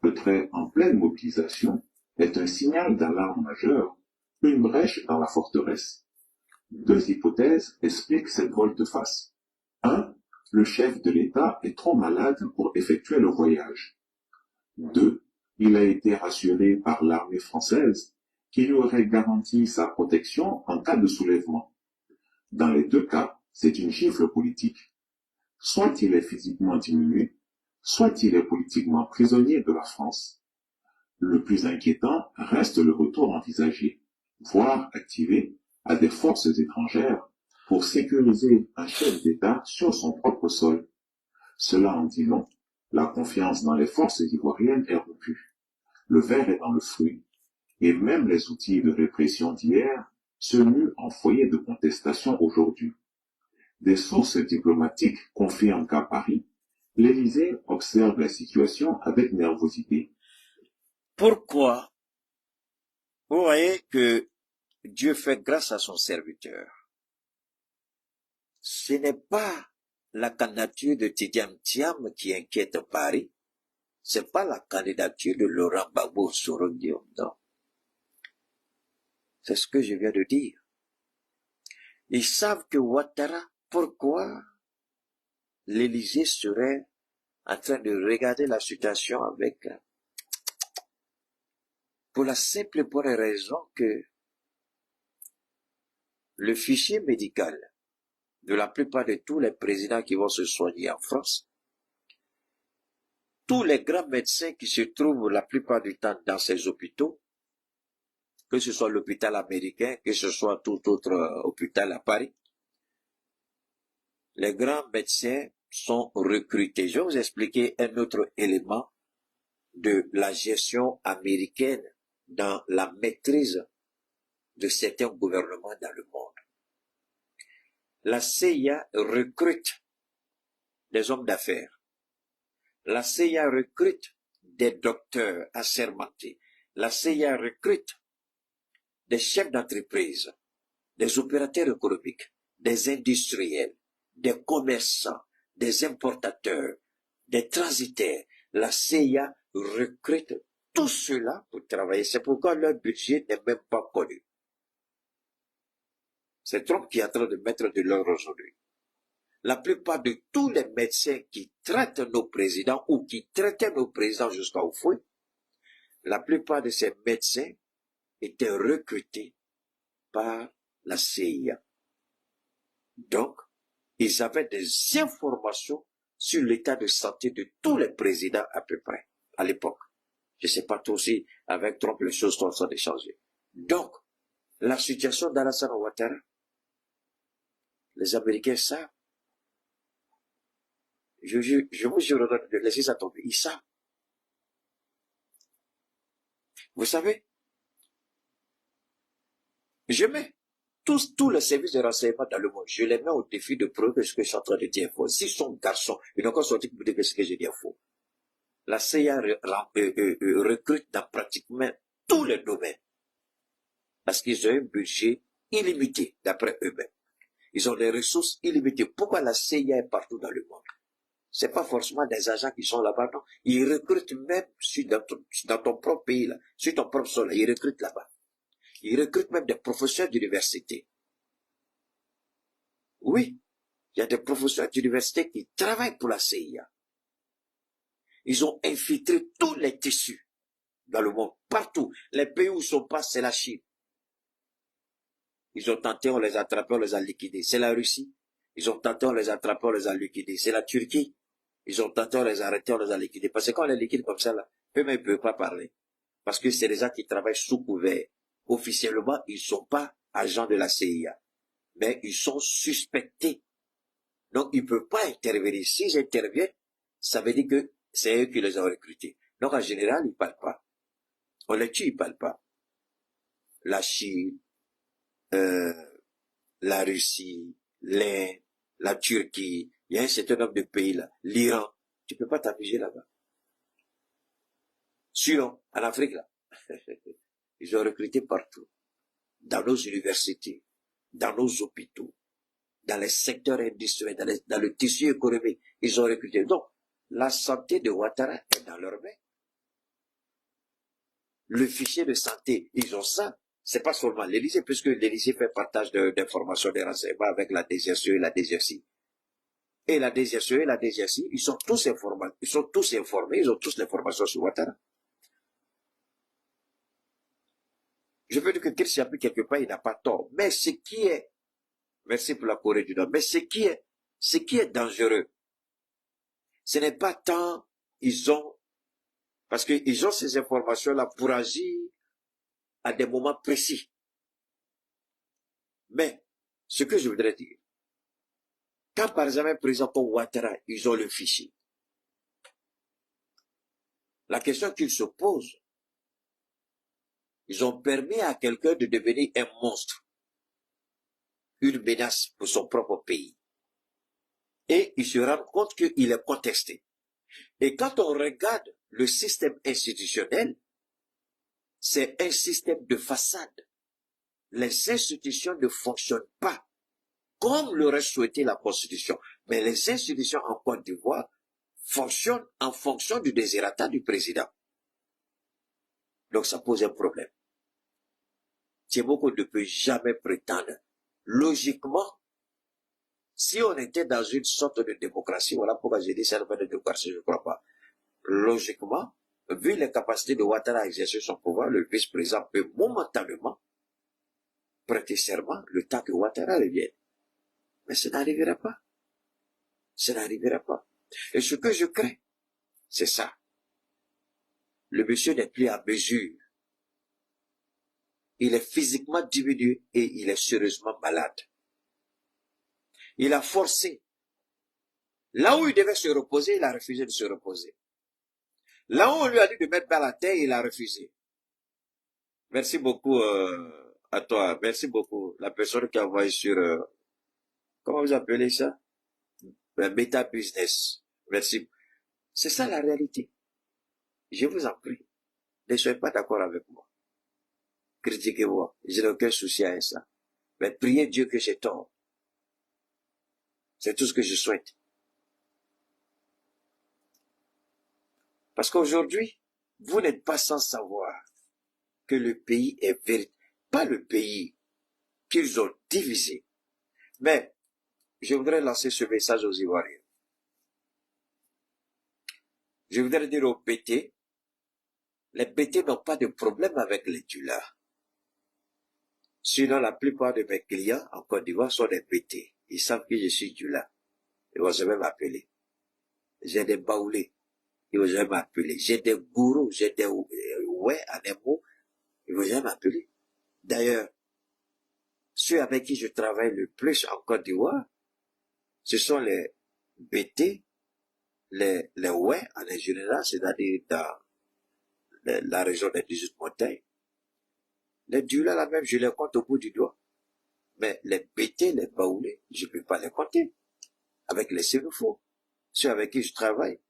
Le trait en pleine mobilisation est un signal d'alarme majeur, une brèche dans la forteresse. Deux hypothèses expliquent cette volte-face. 1. Le chef de l'État est trop malade pour effectuer le voyage. 2. Il a été rassuré par l'armée française qui lui aurait garanti sa protection en cas de soulèvement. Dans les deux cas, c'est une gifle politique. Soit il est physiquement diminué, soit il est politiquement prisonnier de la France. Le plus inquiétant reste le retour envisagé, voire activé, à des forces étrangères pour sécuriser un chef d'État sur son propre sol. Cela en dit long, la confiance dans les forces ivoiriennes est rompue. Le ver est dans le fruit, et même les outils de répression d'hier se muent en foyer de contestation aujourd'hui. Des sources diplomatiques confirment qu'à Paris, l'Élysée observe la situation avec nervosité. Pourquoi? Vous voyez que Dieu fait grâce à son serviteur. Ce n'est pas la candidature de Tidiane Thiam qui inquiète Paris. C'est pas la candidature de Laurent Gbagbo Soro Guillaume, non. C'est ce que je viens de dire. Ils savent que Ouattara, pourquoi l'Élysée serait en train de regarder la situation avec, pour la simple et bonne raison que le fichier médical de la plupart de tous les présidents qui vont se soigner en France, tous les grands médecins qui se trouvent la plupart du temps dans ces hôpitaux, que ce soit l'hôpital américain, que ce soit tout autre hôpital à Paris, les grands médecins sont recrutés. Je vais vous expliquer un autre élément de la gestion américaine dans la maîtrise de certains gouvernements dans le monde. La CIA recrute des hommes d'affaires. La CIA recrute des docteurs assermentés. La CIA recrute des chefs d'entreprise, des opérateurs économiques, des industriels, des commerçants, des importateurs, des transitaires. La CIA recrute tout cela pour travailler. C'est pourquoi leur budget n'est même pas connu. C'est Trump qui est en train de mettre de l'or aujourd'hui. La plupart de tous les médecins qui traitent nos présidents ou qui traitaient nos présidents jusqu'au fouet, la plupart de ces médecins étaient recrutés par la CIA. Donc, ils avaient des informations sur l'état de santé de tous les présidents à peu près, à l'époque. Je ne sais pas trop si avec Trump les choses sont en train de changer. Donc, la situation d'Alassane Ouattara, les Américains savent. Je vous jure de laisser ça tomber. Ils savent. Vous savez, je mets tous les services de renseignement dans le monde, je les mets au défi de prouver que ce que je suis en train de dire est faux. S'ils sont garçons, ils n'ont qu'à sortir pour dire que ce que je dis est faux. La CIA recrute dans pratiquement tous les domaines. Parce qu'ils ont un budget illimité, d'après eux-mêmes. Ils ont des ressources illimitées. Pourquoi la CIA est partout dans le monde? C'est pas forcément des agents qui sont là-bas, non. Ils recrutent même dans ton propre pays, là, sur ton propre sol, là, ils recrutent là-bas. Ils recrutent même des professeurs d'université. Oui, il y a des professeurs d'université qui travaillent pour la CIA. Ils ont infiltré tous les tissus dans le monde, partout. Les pays où ils sont pas, c'est la Chine. Ils ont tenté, on les a attrapés, on les a liquidés. C'est la Russie. Ils ont tenté, on les a attrapés, on les a liquidés. C'est la Turquie. Ils ont tenté, on les a arrêtés, on les a liquidés. Parce que quand on les liquide comme ça, là, eux-mêmes ne peuvent pas parler. Parce que c'est des gens qui travaillent sous couvert. Officiellement, ils ne sont pas agents de la CIA. Mais ils sont suspectés. Donc, ils ne peuvent pas intervenir. S'ils interviennent, ça veut dire que c'est eux qui les ont recrutés. Donc, en général, ils ne parlent pas. On les tue, ils ne parlent pas. La Chine, la Russie, l'Inde, la Turquie, il y a un certain nombre de pays là, l'Iran, tu ne peux pas t'amuser là-bas. Sinon, en Afrique là, ils ont recruté partout, dans nos universités, dans nos hôpitaux, dans les secteurs industriels, dans le tissu économique, ils ont recruté. Donc, la santé de Ouattara est dans leur main. Le fichier de santé, ils ont ça. C'est pas seulement l'Élysée, puisque l'Élysée fait partage d'informations, de renseignements avec la DGSE et la DGSI. Et la DGSE et la DGSI, ils sont tous informés, ils ont tous l'information sur Ouattara. Je veux dire que Christian Api, quelque part, il n'a pas tort. Mais ce qui est, merci pour la Corée du Nord, mais ce qui est dangereux, ce n'est pas tant, parce qu'ils ont ces informations-là pour agir à des moments précis. Mais, ce que je voudrais dire, quand par exemple un président comme Ouattara, ils ont le fichier, la question qu'ils se posent, ils ont permis à quelqu'un de devenir un monstre, une menace pour son propre pays. Et ils se rendent compte qu'il est contesté. Et quand on regarde le système institutionnel, c'est un système de façade. Les institutions ne fonctionnent pas comme l'aurait souhaité la Constitution. Mais les institutions en Côte d'Ivoire fonctionnent en fonction du désirata du président. Donc ça pose un problème. Thibaut ne peut jamais prétendre logiquement, si on était dans une sorte de démocratie, voilà pourquoi j'ai dit c'est une démocratie, je ne crois pas. Logiquement, vu les capacités de Ouattara à exercer son pouvoir, le vice-président peut momentanément prêter serment le temps que Ouattara revienne. Mais ça n'arrivera pas. Ça n'arrivera pas. Et ce que je crains, c'est ça. Le monsieur n'est plus à mesure. Il est physiquement diminué et il est sérieusement malade. Il a forcé. Là où il devait se reposer, il a refusé de se reposer. Là où on lui a dit de mettre à la terre, il a refusé. Merci beaucoup à toi. Merci beaucoup. La personne qui a envoyé sur... comment vous appelez ça? Meta Business. Merci. C'est ça la réalité. Je vous en prie. Ne soyez pas d'accord avec moi. Critiquez-moi. Je n'ai aucun souci à ça. Mais priez Dieu que j'ai tort. C'est tout ce que je souhaite. Parce qu'aujourd'hui, vous n'êtes pas sans savoir que le pays est véritable. Pas le pays qu'ils ont divisé. Mais je voudrais lancer ce message aux Ivoiriens. Je voudrais dire aux BT, les BT n'ont pas de problème avec les Dula. Sinon, la plupart de mes clients en Côte d'Ivoire sont des BT. Ils savent que je suis Dula. Ils vont jamais m'appeler. J'ai des baoulés. Ils vont jamais m'appeler. J'ai des gourous, j'ai des ouais, en un mot. Ils vont jamais m'appeler. D'ailleurs, ceux avec qui je travaille le plus en Côte d'Ivoire, ce sont les BT, les ouais en général, c'est-à-dire dans la région des 18 montagnes. Les Dula, là même, je les compte au bout du doigt. Mais les BT, les baoulés, je ne peux pas les compter. Avec les sénofos, ceux avec qui je travaille,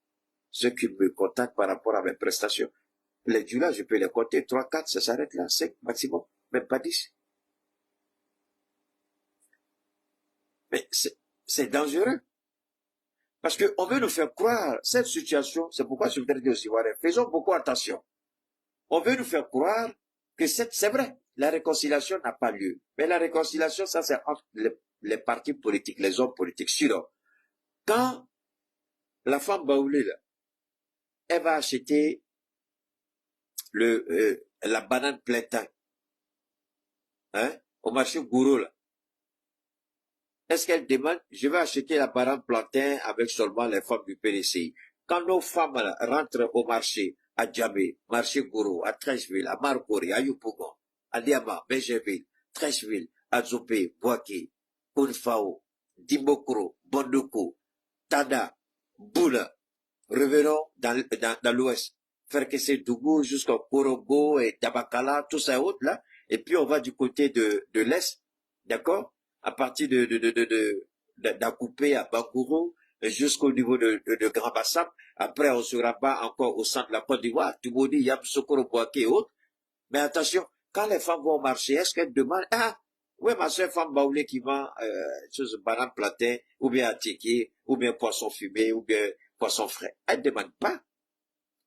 ceux qui me contactent par rapport à mes prestations. Les Dula, je peux les compter 3, 4, ça s'arrête là, 5 maximum, même pas 10. Mais c'est dangereux. Parce qu'on veut nous faire croire cette situation, c'est pourquoi je voudrais dire aux Ivoiriens, faisons beaucoup attention. On veut nous faire croire que c'est vrai, la réconciliation n'a pas lieu. Mais la réconciliation, ça c'est entre les partis politiques, les hommes politiques. Sinon, quand la femme baoulée, là, elle va acheter la banane plein temps, hein, au marché Gourou, là, est-ce qu'elle demande, je vais acheter la banane plantain avec seulement les femmes du PDCI. Quand nos femmes là, rentrent au marché, à Djamé, marché Gourou, à Trècheville, à Marcory, à Yopougon, à Liama, Benjerville, Trècheville, à Zopé, Boaké, Kounfao, Dimokro, Bondoko, Tada, Boula, revenons dans l'ouest, faire que c'est Dougou jusqu'au Korogo et Tabakala, tout ça autre là, et puis on va du côté de l'est, d'accord? À partir d'Akoupé à Bangourou, jusqu'au niveau de Grand Bassam. Après, on se rabat encore au centre de la Côte d'Ivoire, Tumoudi, Yamsokoro, Boaké et autres. Mais attention, quand les femmes vont marcher, est-ce qu'elles demandent, ah, ouais, ma soeur femme baoulée qui vend, banane plantain, ou bien attiqué, ou bien poisson fumé, ou bien poisson frais. Elles ne demandent pas.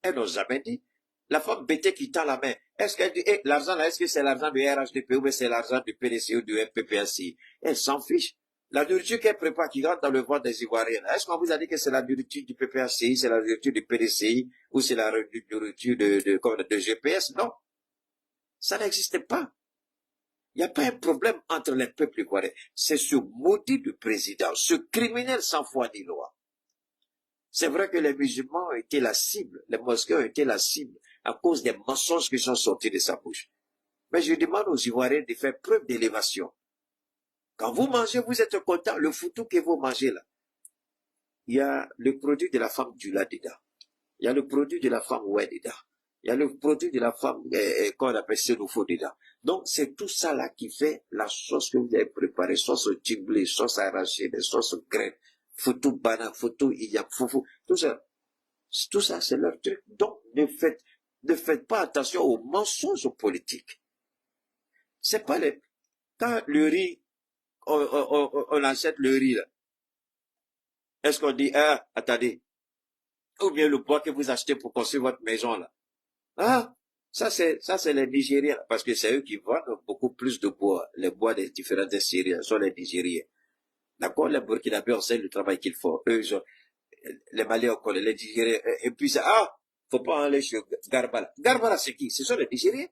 Elles n'ont jamais dit. La femme bêtée qui tend la main, est-ce qu'elle dit, hey, l'argent là, est-ce que c'est l'argent du RHDP ou bien c'est l'argent du PDC ou du MPPSI? Elle s'en fiche. La nourriture qu'elle prépare qui rentre dans le ventre des Ivoiriens, est-ce qu'on vous a dit que c'est la nourriture du PPSI, c'est la nourriture du PDCI, ou c'est la nourriture de GPS? Non. Ça n'existe pas. Il n'y a pas un problème entre les peuples ivoiriens. C'est ce maudit du président, ce criminel sans foi ni loi. C'est vrai que les musulmans ont été la cible, les mosquées ont été la cible à cause des mensonges qui sont sortis de sa bouche. Mais je demande aux Ivoiriens de faire preuve d'élévation. Quand vous mangez, vous êtes content. Le foutou que vous mangez là, il y a le produit de la femme Dula dedans. Il y a le produit de la femme Oué dedans. Il y a le produit de la femme, qu'on appelle Sénoufo dedans. Donc, c'est tout ça là qui fait la sauce que vous avez préparée, sauce au timblé, sauce arachide, sauce graine, foutou banane, foutou iyam, foufou, tout ça. Tout ça, c'est leur truc. Donc, ne faites pas attention aux mensonges politiques. C'est pas quand le riz, on achète le riz, là. Est-ce qu'on dit, ah, attendez, ou bien le bois que vous achetez pour construire votre maison, là. Ah, Ça, c'est les Nigériens, parce que c'est eux qui vendent beaucoup plus de bois. Les bois des différentes Syriens sont les Nigériens. D'accord? Les Burkinabés, on sait le travail qu'ils font. Eux, ils ont, les Maliens, on connaît les Nigériens. Et puis, faut pas aller chez Garbala. Garbala, c'est qui? Ce sont les Nigériens.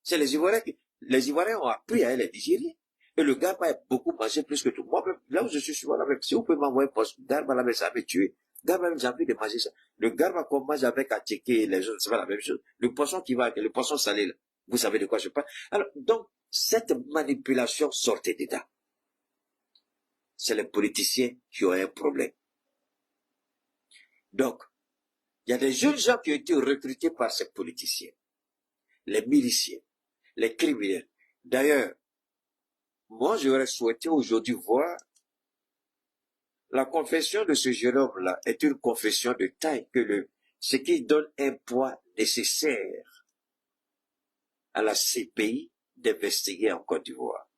C'est les Ivoiriens les Ivoiriens ont appris à les Nigériens. Et le Garba est beaucoup mangé plus que tout. Moi, là où je suis souvent, là, même, si vous pouvez m'envoyer un poste, Garba, là, mais ça m'a tué. Garba, j'ai envie de manger ça. Le Garba qu'on mange avec Attiqué et les autres, c'est pas la même chose. Le poisson le poisson salé, là. Vous savez de quoi je parle. Alors, donc, cette manipulation sortait dedans. C'est les politiciens qui ont un problème. Donc, il y a des jeunes gens qui ont été recrutés par ces politiciens. Les miliciens, les criminels. D'ailleurs, moi, j'aurais souhaité aujourd'hui voir la confession de ce jeune homme-là est une confession de taille ce qui donne un poids nécessaire à la CPI d'investiguer en Côte d'Ivoire.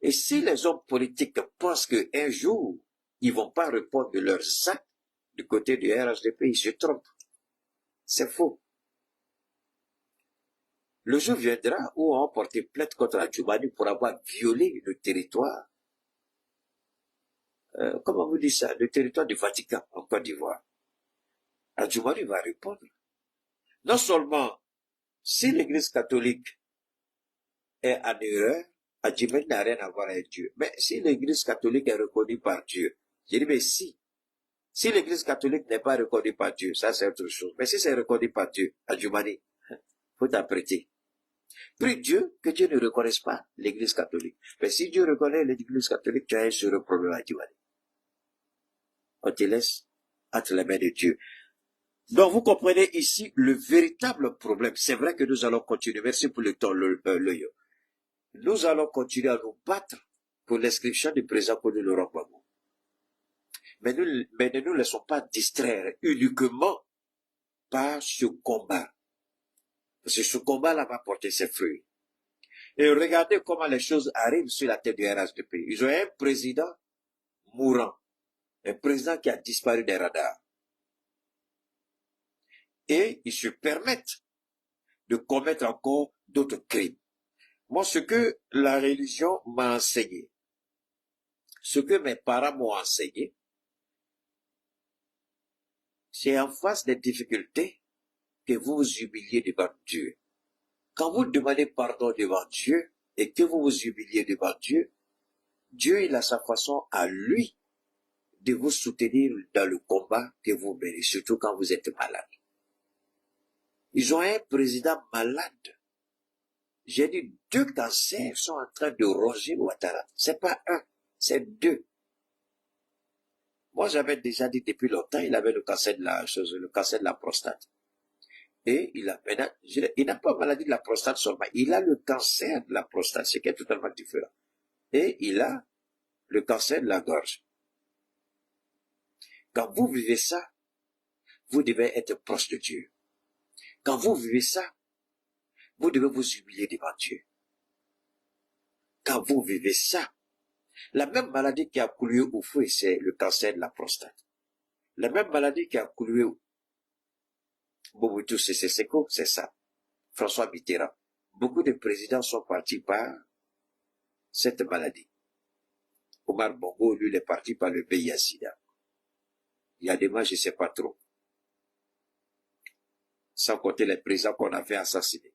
Et si les hommes politiques pensent qu'un jour, ils vont pas répondre de leurs actes du côté du RHDP, ils se trompent. C'est faux. Le jour viendra où on va porter plainte contre Adjoumani pour avoir violé le territoire, comment vous dites ça, le territoire du Vatican en Côte d'Ivoire. Adjoumani va répondre. Non seulement, si l'Église catholique est en erreur, Adjoumani n'a rien à voir avec Dieu. Mais si l'Église catholique est reconnue par Dieu, j'ai dit, mais si l'Église catholique n'est pas reconnue par Dieu, ça c'est autre chose. Mais si c'est reconnu par Dieu, Adjoumani, faut t'apprêter. Prie Dieu que Dieu ne reconnaisse pas l'Église catholique. Mais si Dieu reconnaît l'Église catholique, tu as un sérieux problème à Adjoumani. On te laisse entre les mains de Dieu. Donc, vous comprenez ici le véritable problème. C'est vrai que nous allons continuer. Merci pour le temps, Nous allons continuer à nous battre pour l'inscription du président Kony Laurent Gbagbo. Mais ne nous laissons pas distraire uniquement par ce combat. Parce que ce combat-là va porter ses fruits. Et regardez comment les choses arrivent sur la tête du RHDP. Ils ont un président mourant. Un président qui a disparu des radars. Et ils se permettent de commettre encore d'autres crimes. Moi, ce que la religion m'a enseigné, ce que mes parents m'ont enseigné, c'est en face des difficultés que vous vous humiliez devant Dieu. Quand vous demandez pardon devant Dieu et que vous vous humiliez devant Dieu, Dieu, il a sa façon à lui de vous soutenir dans le combat que vous menez, surtout quand vous êtes malade. Ils ont un président malade. J'ai dit, 2 cancers sont en train de ronger Ouattara. C'est pas un, c'est 2. Moi, j'avais déjà dit depuis longtemps, il avait le cancer de la prostate. Et il n'a pas maladie de la prostate seulement, il a le cancer de la prostate, ce qui est totalement différent. Et il a le cancer de la gorge. Quand vous vivez ça, vous devez être proche de Dieu. Quand vous vivez ça, vous devez vous humilier devant Dieu. Quand vous vivez ça, la même maladie qui a coulé au feu, c'est le cancer de la prostate. La même maladie qui a coulé au Mobutu Sese Seko, c'est ça. François Mitterrand. Beaucoup de présidents sont partis par cette maladie. Omar Bongo, lui, il est parti par le VIH-Sida. Il y a des mois, je ne sais pas trop. Sans compter les présidents qu'on avait assassinés.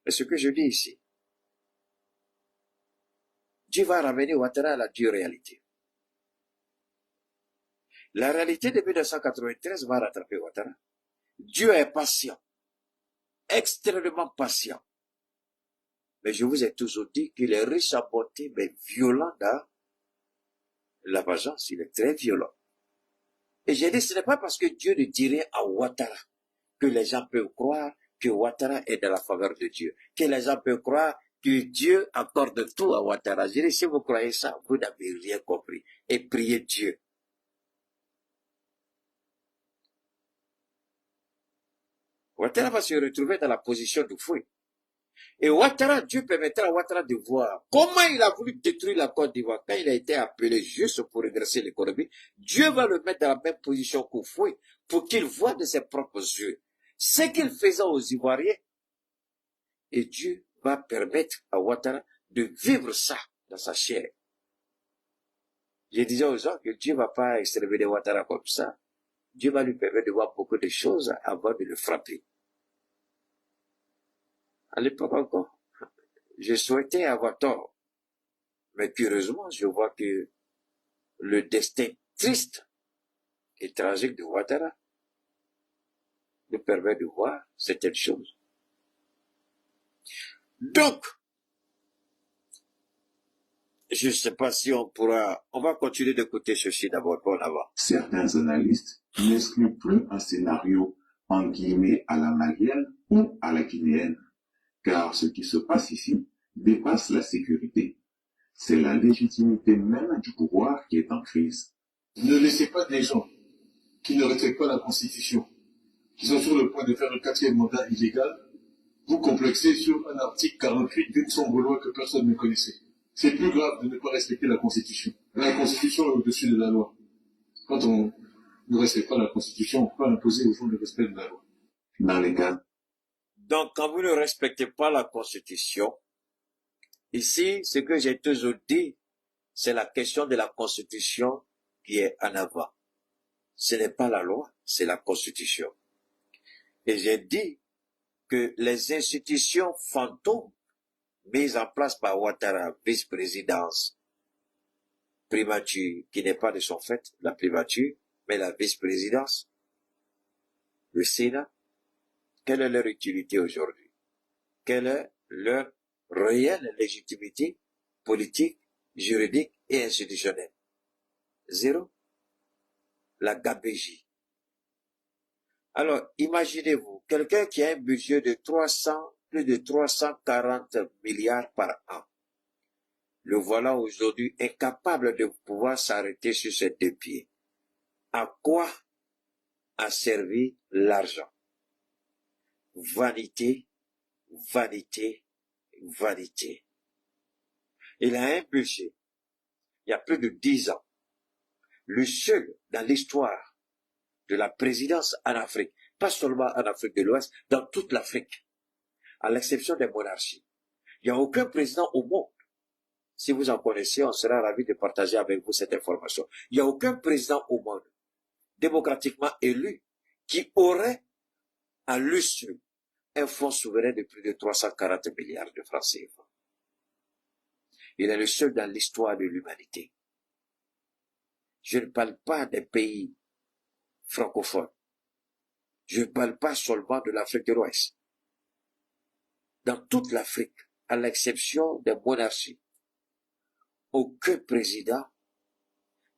Mais ce que je dis ici, Dieu va ramener Ouattara à la dure réalité. La réalité de 1993 va rattraper Ouattara. Dieu est patient, extrêmement patient. Mais je vous ai toujours dit qu'il est riche en bonté, mais violent dans la vengeance. Il est très violent. Et j'ai dit, ce n'est pas parce que Dieu ne dirait à Ouattara que les gens peuvent croire que Ouattara est dans la faveur de Dieu. Que les gens peuvent croire que Dieu accorde tout à Ouattara. Je dis, si vous croyez ça, vous n'avez rien compris. Et priez Dieu. Ouattara va se retrouver dans la position du fouet. Et Ouattara, Dieu permettra à Ouattara de voir comment il a voulu détruire la Côte d'Ivoire. Quand il a été appelé juste pour redresser l'économie, Dieu va le mettre dans la même position qu'au fouet pour qu'il voie de ses propres yeux. ce qu'il faisait aux Ivoiriens, et Dieu va permettre à Ouattara de vivre ça dans sa chair. Je disais aux gens que Dieu ne va pas exterminer Ouattara comme ça. Dieu va lui permettre de voir beaucoup de choses avant de le frapper. À l'époque encore, je souhaitais avoir tort. Mais curieusement, je vois que le destin triste et tragique de Ouattara nous permet de voir certaines choses. Donc, je ne sais pas si on va continuer d'écouter ceci d'abord pour l'avant. Certains analystes n'excluent plus un scénario en guillemets à la malienne ou à la guinéenne, car ce qui se passe ici dépasse la sécurité. C'est la légitimité même du pouvoir qui est en crise. Ne laissez pas des gens qui ne respectent pas la Constitution, qui sont sur le point de faire le 4e mandat illégal, vous complexez sur un article 48 d'une sombre loi que personne ne connaissait. C'est plus grave de ne pas respecter la Constitution. La Constitution est au-dessus de la loi. Quand on ne respecte pas la Constitution, on peut imposer aux gens le respect de la loi. Dans les cas. Donc, quand vous ne respectez pas la Constitution, ici, ce que j'ai toujours dit, c'est la question de la Constitution qui est en avant. Ce n'est pas la loi, c'est la Constitution. Et j'ai dit que les institutions fantômes mises en place par Ouattara, vice-présidence, primature, qui n'est pas de son fait, la primature, mais la vice-présidence, le Sénat, quelle est leur utilité aujourd'hui? Quelle est leur réelle légitimité politique, juridique et institutionnelle? Zéro. La gabegie. Alors, imaginez-vous, quelqu'un qui a un budget de plus de 340 milliards par an. Le voilà aujourd'hui incapable de pouvoir s'arrêter sur ses deux pieds. À quoi a servi l'argent? Vanité, vanité, vanité. Il a un budget, il y a plus de 10 ans, le seul dans l'histoire de la présidence en Afrique, pas seulement en Afrique de l'Ouest, dans toute l'Afrique, à l'exception des monarchies. Il n'y a aucun président au monde. Si vous en connaissez, on sera ravi de partager avec vous cette information. Il n'y a aucun président au monde, démocratiquement élu, qui aurait à lui seul un fonds souverain de plus de 340 milliards de francs CFA. Il est le seul dans l'histoire de l'humanité. Je ne parle pas des pays francophones. Je ne parle pas seulement de l'Afrique de l'Ouest. Dans toute l'Afrique, à l'exception des monarchies, aucun président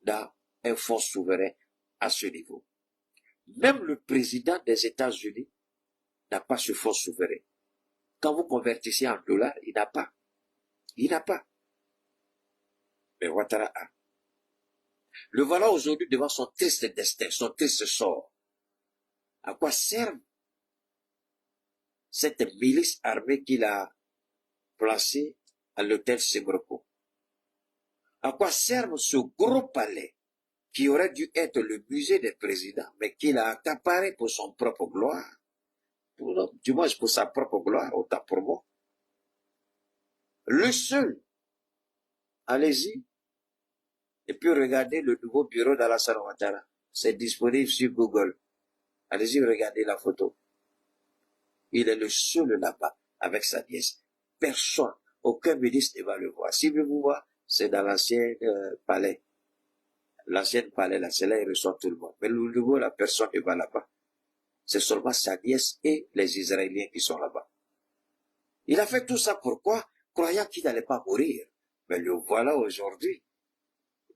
n'a un fonds souverain à ce niveau. Même le président des États-Unis n'a pas ce fonds souverain. Quand vous convertissez en dollars, il n'a pas. Il n'a pas. Mais Ouattara a. Le voilà aujourd'hui devant son triste destin, son triste sort. À quoi sert cette milice armée qu'il a placée à l'hôtel Segroko? À quoi sert ce gros palais qui aurait dû être le musée des présidents, mais qu'il a accaparé pour son propre gloire, du moins pour sa propre gloire, autant pour moi. Le seul, allez-y, et puis regardez le nouveau bureau d'Alassane Ouattara. C'est disponible sur Google. Allez-y, regardez la photo. Il est le seul là-bas, avec sa nièce. Personne, aucun ministre ne va le voir. Si vous voyez, c'est dans l'ancien palais. L'ancien palais, là, c'est là, il reçoit tout le monde. Mais le nouveau, la personne ne va là-bas. C'est seulement sa nièce et les Israéliens qui sont là-bas. Il a fait tout ça pourquoi? Croyant qu'il n'allait pas mourir. Mais le voilà aujourd'hui.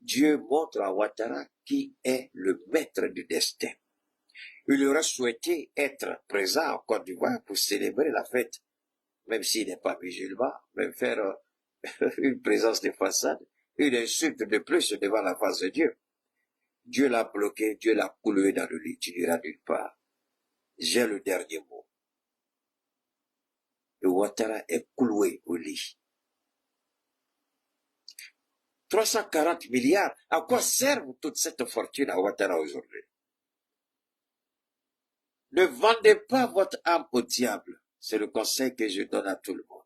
Dieu montre à Ouattara qui est le maître du destin. Il aurait souhaité être présent en Côte d'Ivoire pour célébrer la fête, même s'il n'est pas musulman, même faire une présence de façade, une insulte de plus devant la face de Dieu. Dieu l'a bloqué, Dieu l'a coulé dans le lit, tu n'iras nulle part. J'ai le dernier mot. Et Ouattara est cloué au lit. 340 milliards, à quoi servent toute cette fortune à Ouattara aujourd'hui? Ne vendez pas votre âme au diable. C'est le conseil que je donne à tout le monde.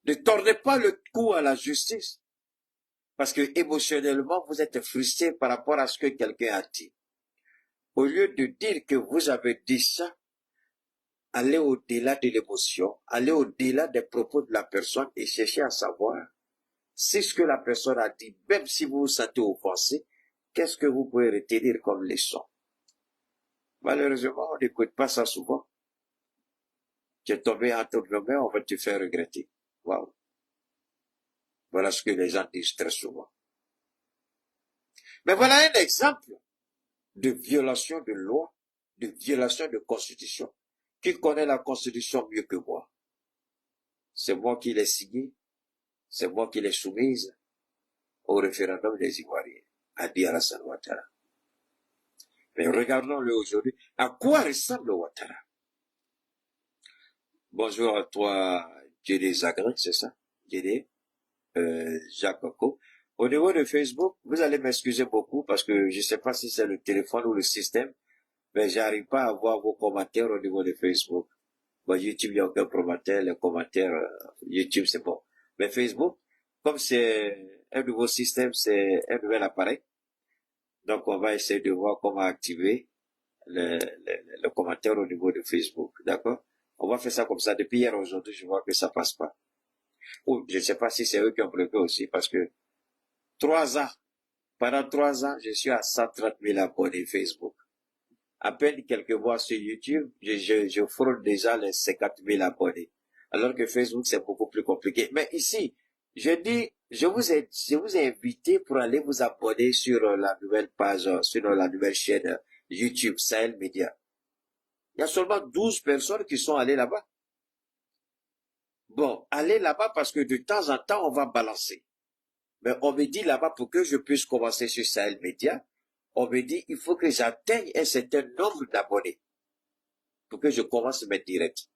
Ne tordez pas le cou à la justice. Parce que émotionnellement, vous êtes frustré par rapport à ce que quelqu'un a dit. Au lieu de dire que vous avez dit ça, allez au-delà de l'émotion, allez au-delà des propos de la personne et cherchez à savoir si ce que la personne a dit, même si vous vous sentez offensé, qu'est-ce que vous pouvez retenir comme leçon. Malheureusement, on n'écoute pas ça souvent. Tu es tombé entre nos mains, on va te faire regretter. Waouh. Voilà ce que les gens disent très souvent. Mais voilà un exemple de violation de loi, de violation de constitution. Qui connaît la constitution mieux que moi? C'est moi qui l'ai signée, c'est moi qui l'ai soumise au référendum des Ivoiriens, a dit Alassane Ouattara. Mais regardons-le aujourd'hui. À quoi ressemble Ouattara? Bonjour à toi, Djédé Zagrin, c'est ça? Djédé, Jacques Coco. Au niveau de Facebook, vous allez m'excuser beaucoup parce que je ne sais pas si c'est le téléphone ou le système, mais j'arrive pas à voir vos commentaires au niveau de Facebook. Bon, YouTube, il n'y a aucun commentaire, les commentaires, YouTube, c'est bon. Mais Facebook, comme c'est un nouveau système, c'est un nouvel appareil, donc on va essayer de voir comment activer le commentaire au niveau de Facebook, d'accord? On va faire ça comme ça. Depuis hier, aujourd'hui, je vois que ça passe pas. Ou, je ne sais pas si c'est eux qui ont bloqué aussi, parce que 3 ans, pendant 3 ans, je suis à 130 000 abonnés Facebook. À peine quelques mois sur YouTube, je frôle déjà les 50 000 abonnés. Alors que Facebook, c'est beaucoup plus compliqué. Mais ici, je vous ai invité pour aller vous abonner sur la nouvelle page, sur la nouvelle chaîne YouTube, Sahel Media. Il y a seulement 12 personnes qui sont allées là-bas. Bon, allez là-bas parce que de temps en temps, on va balancer. Mais on me dit là-bas pour que je puisse commencer sur Sahel Media, on me dit il faut que j'atteigne un certain nombre d'abonnés pour que je commence mes directs.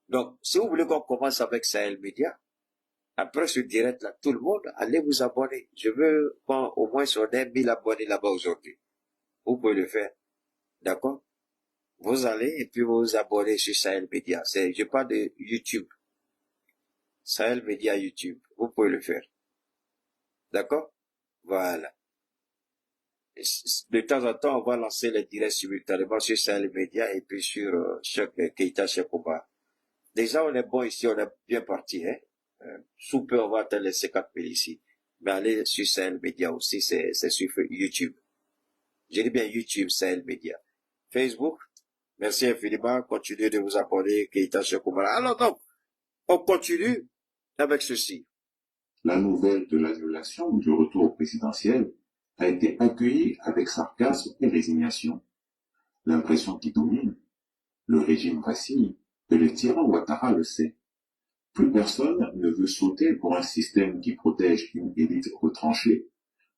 Donc, si vous voulez qu'on commence avec Sahel Media, après ce direct-là, tout le monde, allez vous abonner. Je veux au moins on ait 1000 abonnés là-bas aujourd'hui. Vous pouvez le faire. D'accord? Vous allez et puis vous vous abonnez sur Sahel Media. Je parle de YouTube. Sahel Media YouTube. Vous pouvez le faire. D'accord? Voilà. De temps en temps, on va lancer les directs simultanément sur Sahel Media et puis sur Keita Chekoba. Déjà, on est bon ici, on est bien parti, hein. Sous peu, on va atteindre les 50 000 ici. Mais allez sur Sahel Media aussi, c'est sur YouTube. Je dis bien YouTube, Sahel Media. Facebook, merci infiniment, continuez de vous abonner, Keita Chekoba. Alors donc, on continue avec ceci. La nouvelle de l'annulation du retour présidentiel a été accueillie avec sarcasme et résignation. L'impression qui domine, le régime vacille, et le tyran Ouattara le sait. Plus personne ne veut sauter pour un système qui protège une élite retranchée,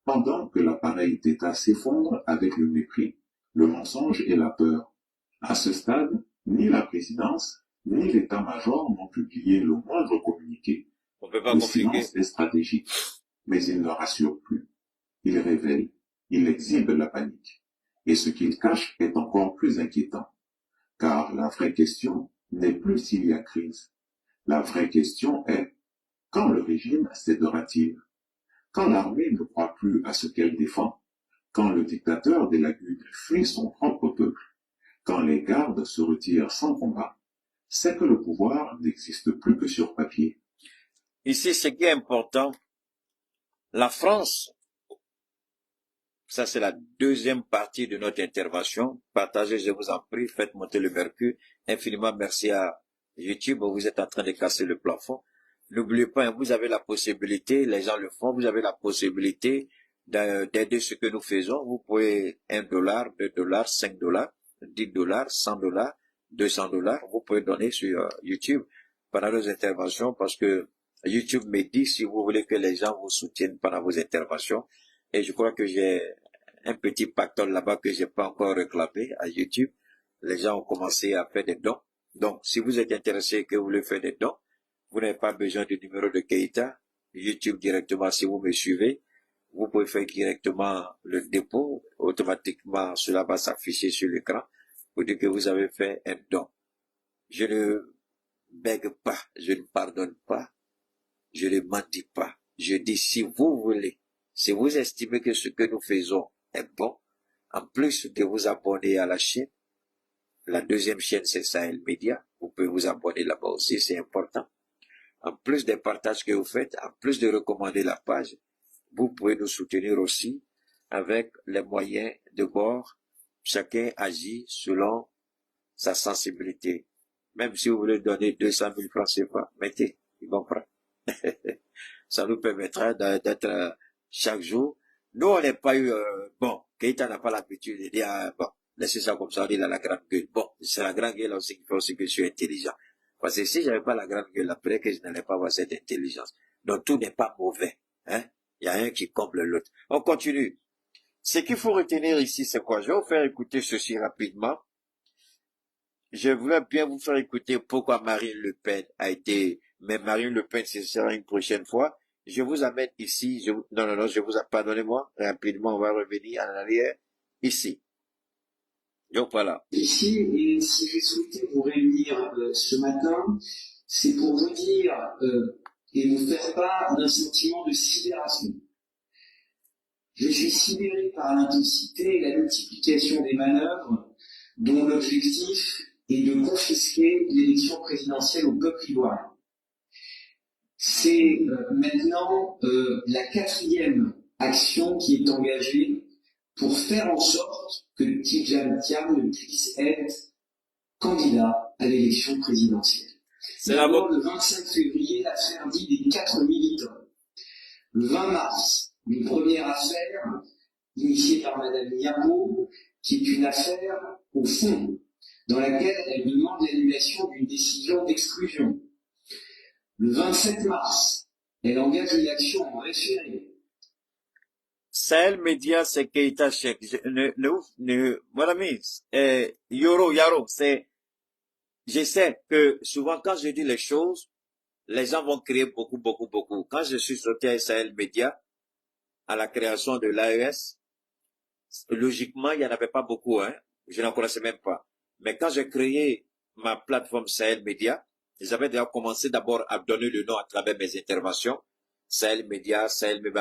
pendant que l'appareil d'État s'effondre avec le mépris, le mensonge et la peur. À ce stade, ni la présidence, ni l'état-major n'ont publié le moindre communiqué. On peut pas Le compliquer. silence est stratégique, mais il ne rassure plus. Il révèle, il exhibe la panique. Et ce qu'il cache est encore plus inquiétant. Car la vraie question n'est plus s'il y a crise. La vraie question est, quand le régime cédera-t-il? Quand l'armée ne croit plus à ce qu'elle défend? Quand le dictateur des lagunes fuit son propre peuple? Quand les gardes se retirent sans combat? C'est que le pouvoir n'existe plus que sur papier. Ici, ce qui est important, la France, ça c'est la deuxième partie de notre intervention. Partagez, je vous en prie, faites monter le mercure. Infiniment merci à YouTube, vous êtes en train de casser le plafond. N'oubliez pas, vous avez la possibilité, les gens le font, vous avez la possibilité d'aider ce que nous faisons. Vous pouvez $1, $2, $5, $10, $100, $200. Vous pouvez donner sur YouTube pendant nos interventions parce que YouTube me dit si vous voulez que les gens vous soutiennent pendant vos interventions. Et je crois que j'ai un petit pactole là-bas que j'ai pas encore réclamé à YouTube. Les gens ont commencé à faire des dons. Donc, si vous êtes intéressé et que vous voulez faire des dons, vous n'avez pas besoin du numéro de Keita. YouTube directement, si vous me suivez, vous pouvez faire directement le dépôt. Automatiquement, cela va s'afficher sur l'écran. pour dire que vous avez fait un don. Je ne bègue pas, je ne pardonne pas, je ne mendie pas. Je dis, si vous voulez, si vous estimez que ce que nous faisons est bon, en plus de vous abonner à la chaîne, la deuxième chaîne c'est Sahel Media, vous pouvez vous abonner là-bas aussi, c'est important. En plus des partages que vous faites, en plus de recommander la page, vous pouvez nous soutenir aussi avec les moyens de bord. Chacun agit selon sa sensibilité. Même si vous voulez donner 200 000 francs CFA, mettez, ils vont prendre. Ça nous permettra d'être chaque jour. Nous, on n'est pas eu, bon, Keïta n'a pas l'habitude de dire, bon, laissez ça comme ça, il a la grande gueule. Bon, c'est la grande gueule aussi qui fait aussi que je suis intelligent. Parce que si j'avais pas la grande gueule, après que je n'allais pas avoir cette intelligence. Donc tout n'est pas mauvais, hein. Il y a un qui comble l'autre. On continue. Ce qu'il faut retenir ici, c'est quoi? Je vais vous faire écouter ceci rapidement. Je voulais bien vous faire écouter pourquoi Marine Le Pen a été, mais Marine Le Pen, ce sera une prochaine fois. Je vous amène ici, non, je vous, pardonnez-moi, rapidement, on va revenir en arrière, ici. Donc voilà. Ici, et si j'ai souhaité vous réunir ce matin, c'est pour vous dire et vous faire part d'un sentiment de sidération. Je suis sidéré par l'intensité et la multiplication des manœuvres dont l'objectif est de confisquer l'élection présidentielle au peuple ivoirien. C'est maintenant la 4e action qui est engagée pour faire en sorte que Tidjane Thiam ne puisse être candidat à l'élection présidentielle. D'abord, le 25 février, l'affaire dit des 4 militants. Le 20 mars, une première affaire initiée par Madame Yabo, qui est une affaire au fond, dans laquelle elle demande l'annulation d'une décision d'exclusion. Le 27 mars, elle engage une action en référé. Sahel Media, c'est Keïta Cheikh. Mon ami, Yaro, c'est, je sais que souvent quand je dis les choses, les gens vont crier beaucoup. Quand je suis sorti à Sahel Media, à la création de l'AES, logiquement, il n'y en avait pas beaucoup, hein. Je n'en connaissais même pas. Mais quand j'ai créé ma plateforme Sahel Media, j'avais déjà commencé d'abord à donner le nom à travers mes interventions. Sahel Media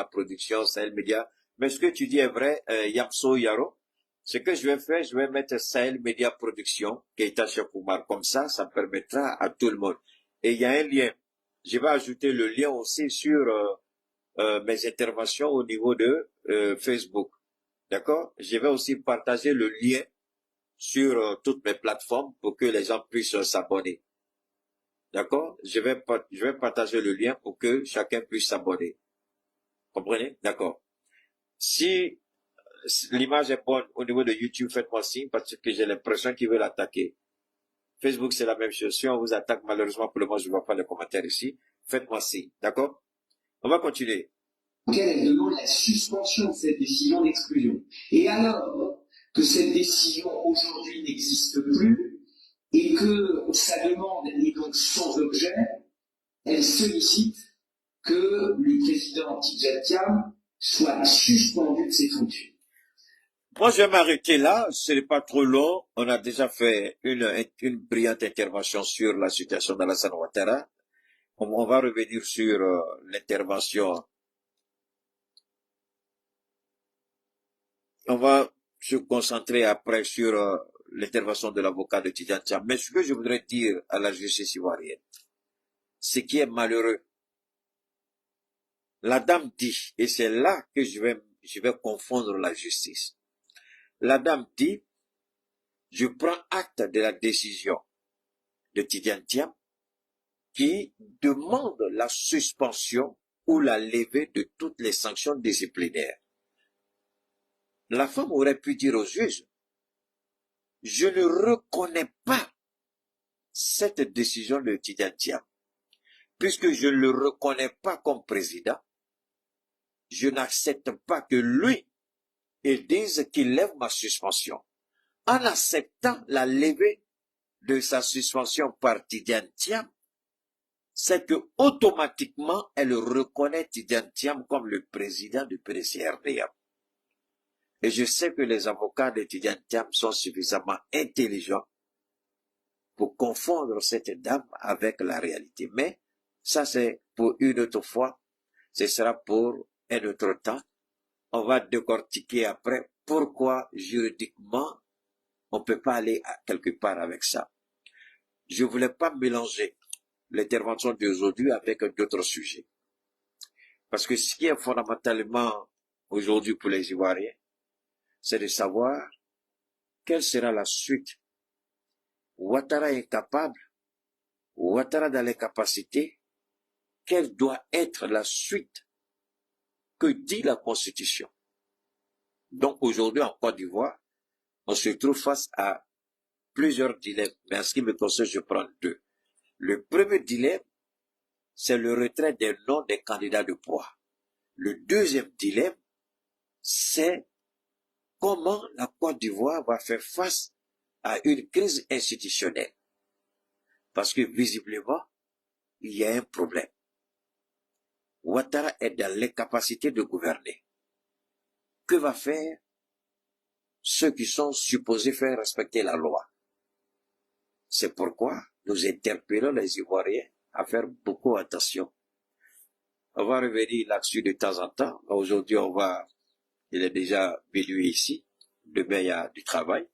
Production, Sahel Media. Mais ce que tu dis est vrai, Yamso Yaro. Ce que je vais faire, je vais mettre Sahel Media Production, Keïta Cheikh Oumar. Comme ça permettra à tout le monde. Et il y a un lien. Je vais ajouter le lien aussi sur mes interventions au niveau de Facebook. D'accord? Je vais aussi partager le lien sur toutes mes plateformes pour que les gens puissent s'abonner. D'accord? Je vais partager le lien pour que chacun puisse s'abonner. Comprenez? D'accord. Si l'image est bonne au niveau de YouTube, faites-moi signe parce que j'ai l'impression qu'ils veulent attaquer. Facebook, c'est la même chose. Si on vous attaque, malheureusement, pour le moment, je ne vois pas les commentaires ici. Faites-moi signe. D'accord? On va continuer. Elle demande la suspension de cette décision d'exclusion. Et alors que cette décision aujourd'hui n'existe plus et que sa demande est donc sans objet, elle sollicite que le président Tidjane Thiam soit suspendu de ses fonctions. Moi, je vais m'arrêter là. Ce n'est pas trop long. On a déjà fait une brillante intervention sur la situation d'Alassane Ouattara. On va revenir sur l'intervention. On va se concentrer après sur l'intervention de l'avocat de Tidjane Thiam. Mais ce que je voudrais dire à la justice ivoirienne, ce qui est malheureux, la dame dit, et c'est là que je vais confondre la justice. La dame dit, je prends acte de la décision de Tidjane Thiam qui demande la suspension ou la levée de toutes les sanctions disciplinaires. La femme aurait pu dire au juge, je ne reconnais pas cette décision de Tidjane Thiam, puisque je ne le reconnais pas comme président, je n'accepte pas que lui, il dise qu'il lève ma suspension. En acceptant la levée de sa suspension par Tidjane Thiam, c'est que automatiquement elle reconnaît Tidjane Thiam comme le président du PDCRDA. Et je sais que les avocats d'étudiants Thiam sont suffisamment intelligents pour confondre cette dame avec la réalité. Mais ça, c'est pour une autre fois. Ce sera pour un autre temps. On va décortiquer après pourquoi juridiquement on ne peut pas aller quelque part avec ça. Je ne voulais pas mélanger l'intervention d'aujourd'hui avec d'autres sujets. Parce que ce qui est fondamentalement aujourd'hui pour les Ivoiriens, c'est de savoir quelle sera la suite. Ouattara est capable, Ouattara dans les capacités, quelle doit être la suite que dit la Constitution. Donc aujourd'hui en Côte d'Ivoire, on se trouve face à plusieurs dilemmes. Mais en ce qui me concerne, je prends deux. Le premier dilemme, c'est le retrait des noms des candidats de poids. Le deuxième dilemme, c'est comment la Côte d'Ivoire va faire face à une crise institutionnelle. Parce que visiblement, il y a un problème. Ouattara est dans l'incapacité de gouverner. Que va faire ceux qui sont supposés faire respecter la loi? C'est pourquoi nous interpellons les Ivoiriens à faire beaucoup attention. On va revenir là-dessus de temps en temps. Aujourd'hui, il est déjà minuit ici. Demain, il y a du travail.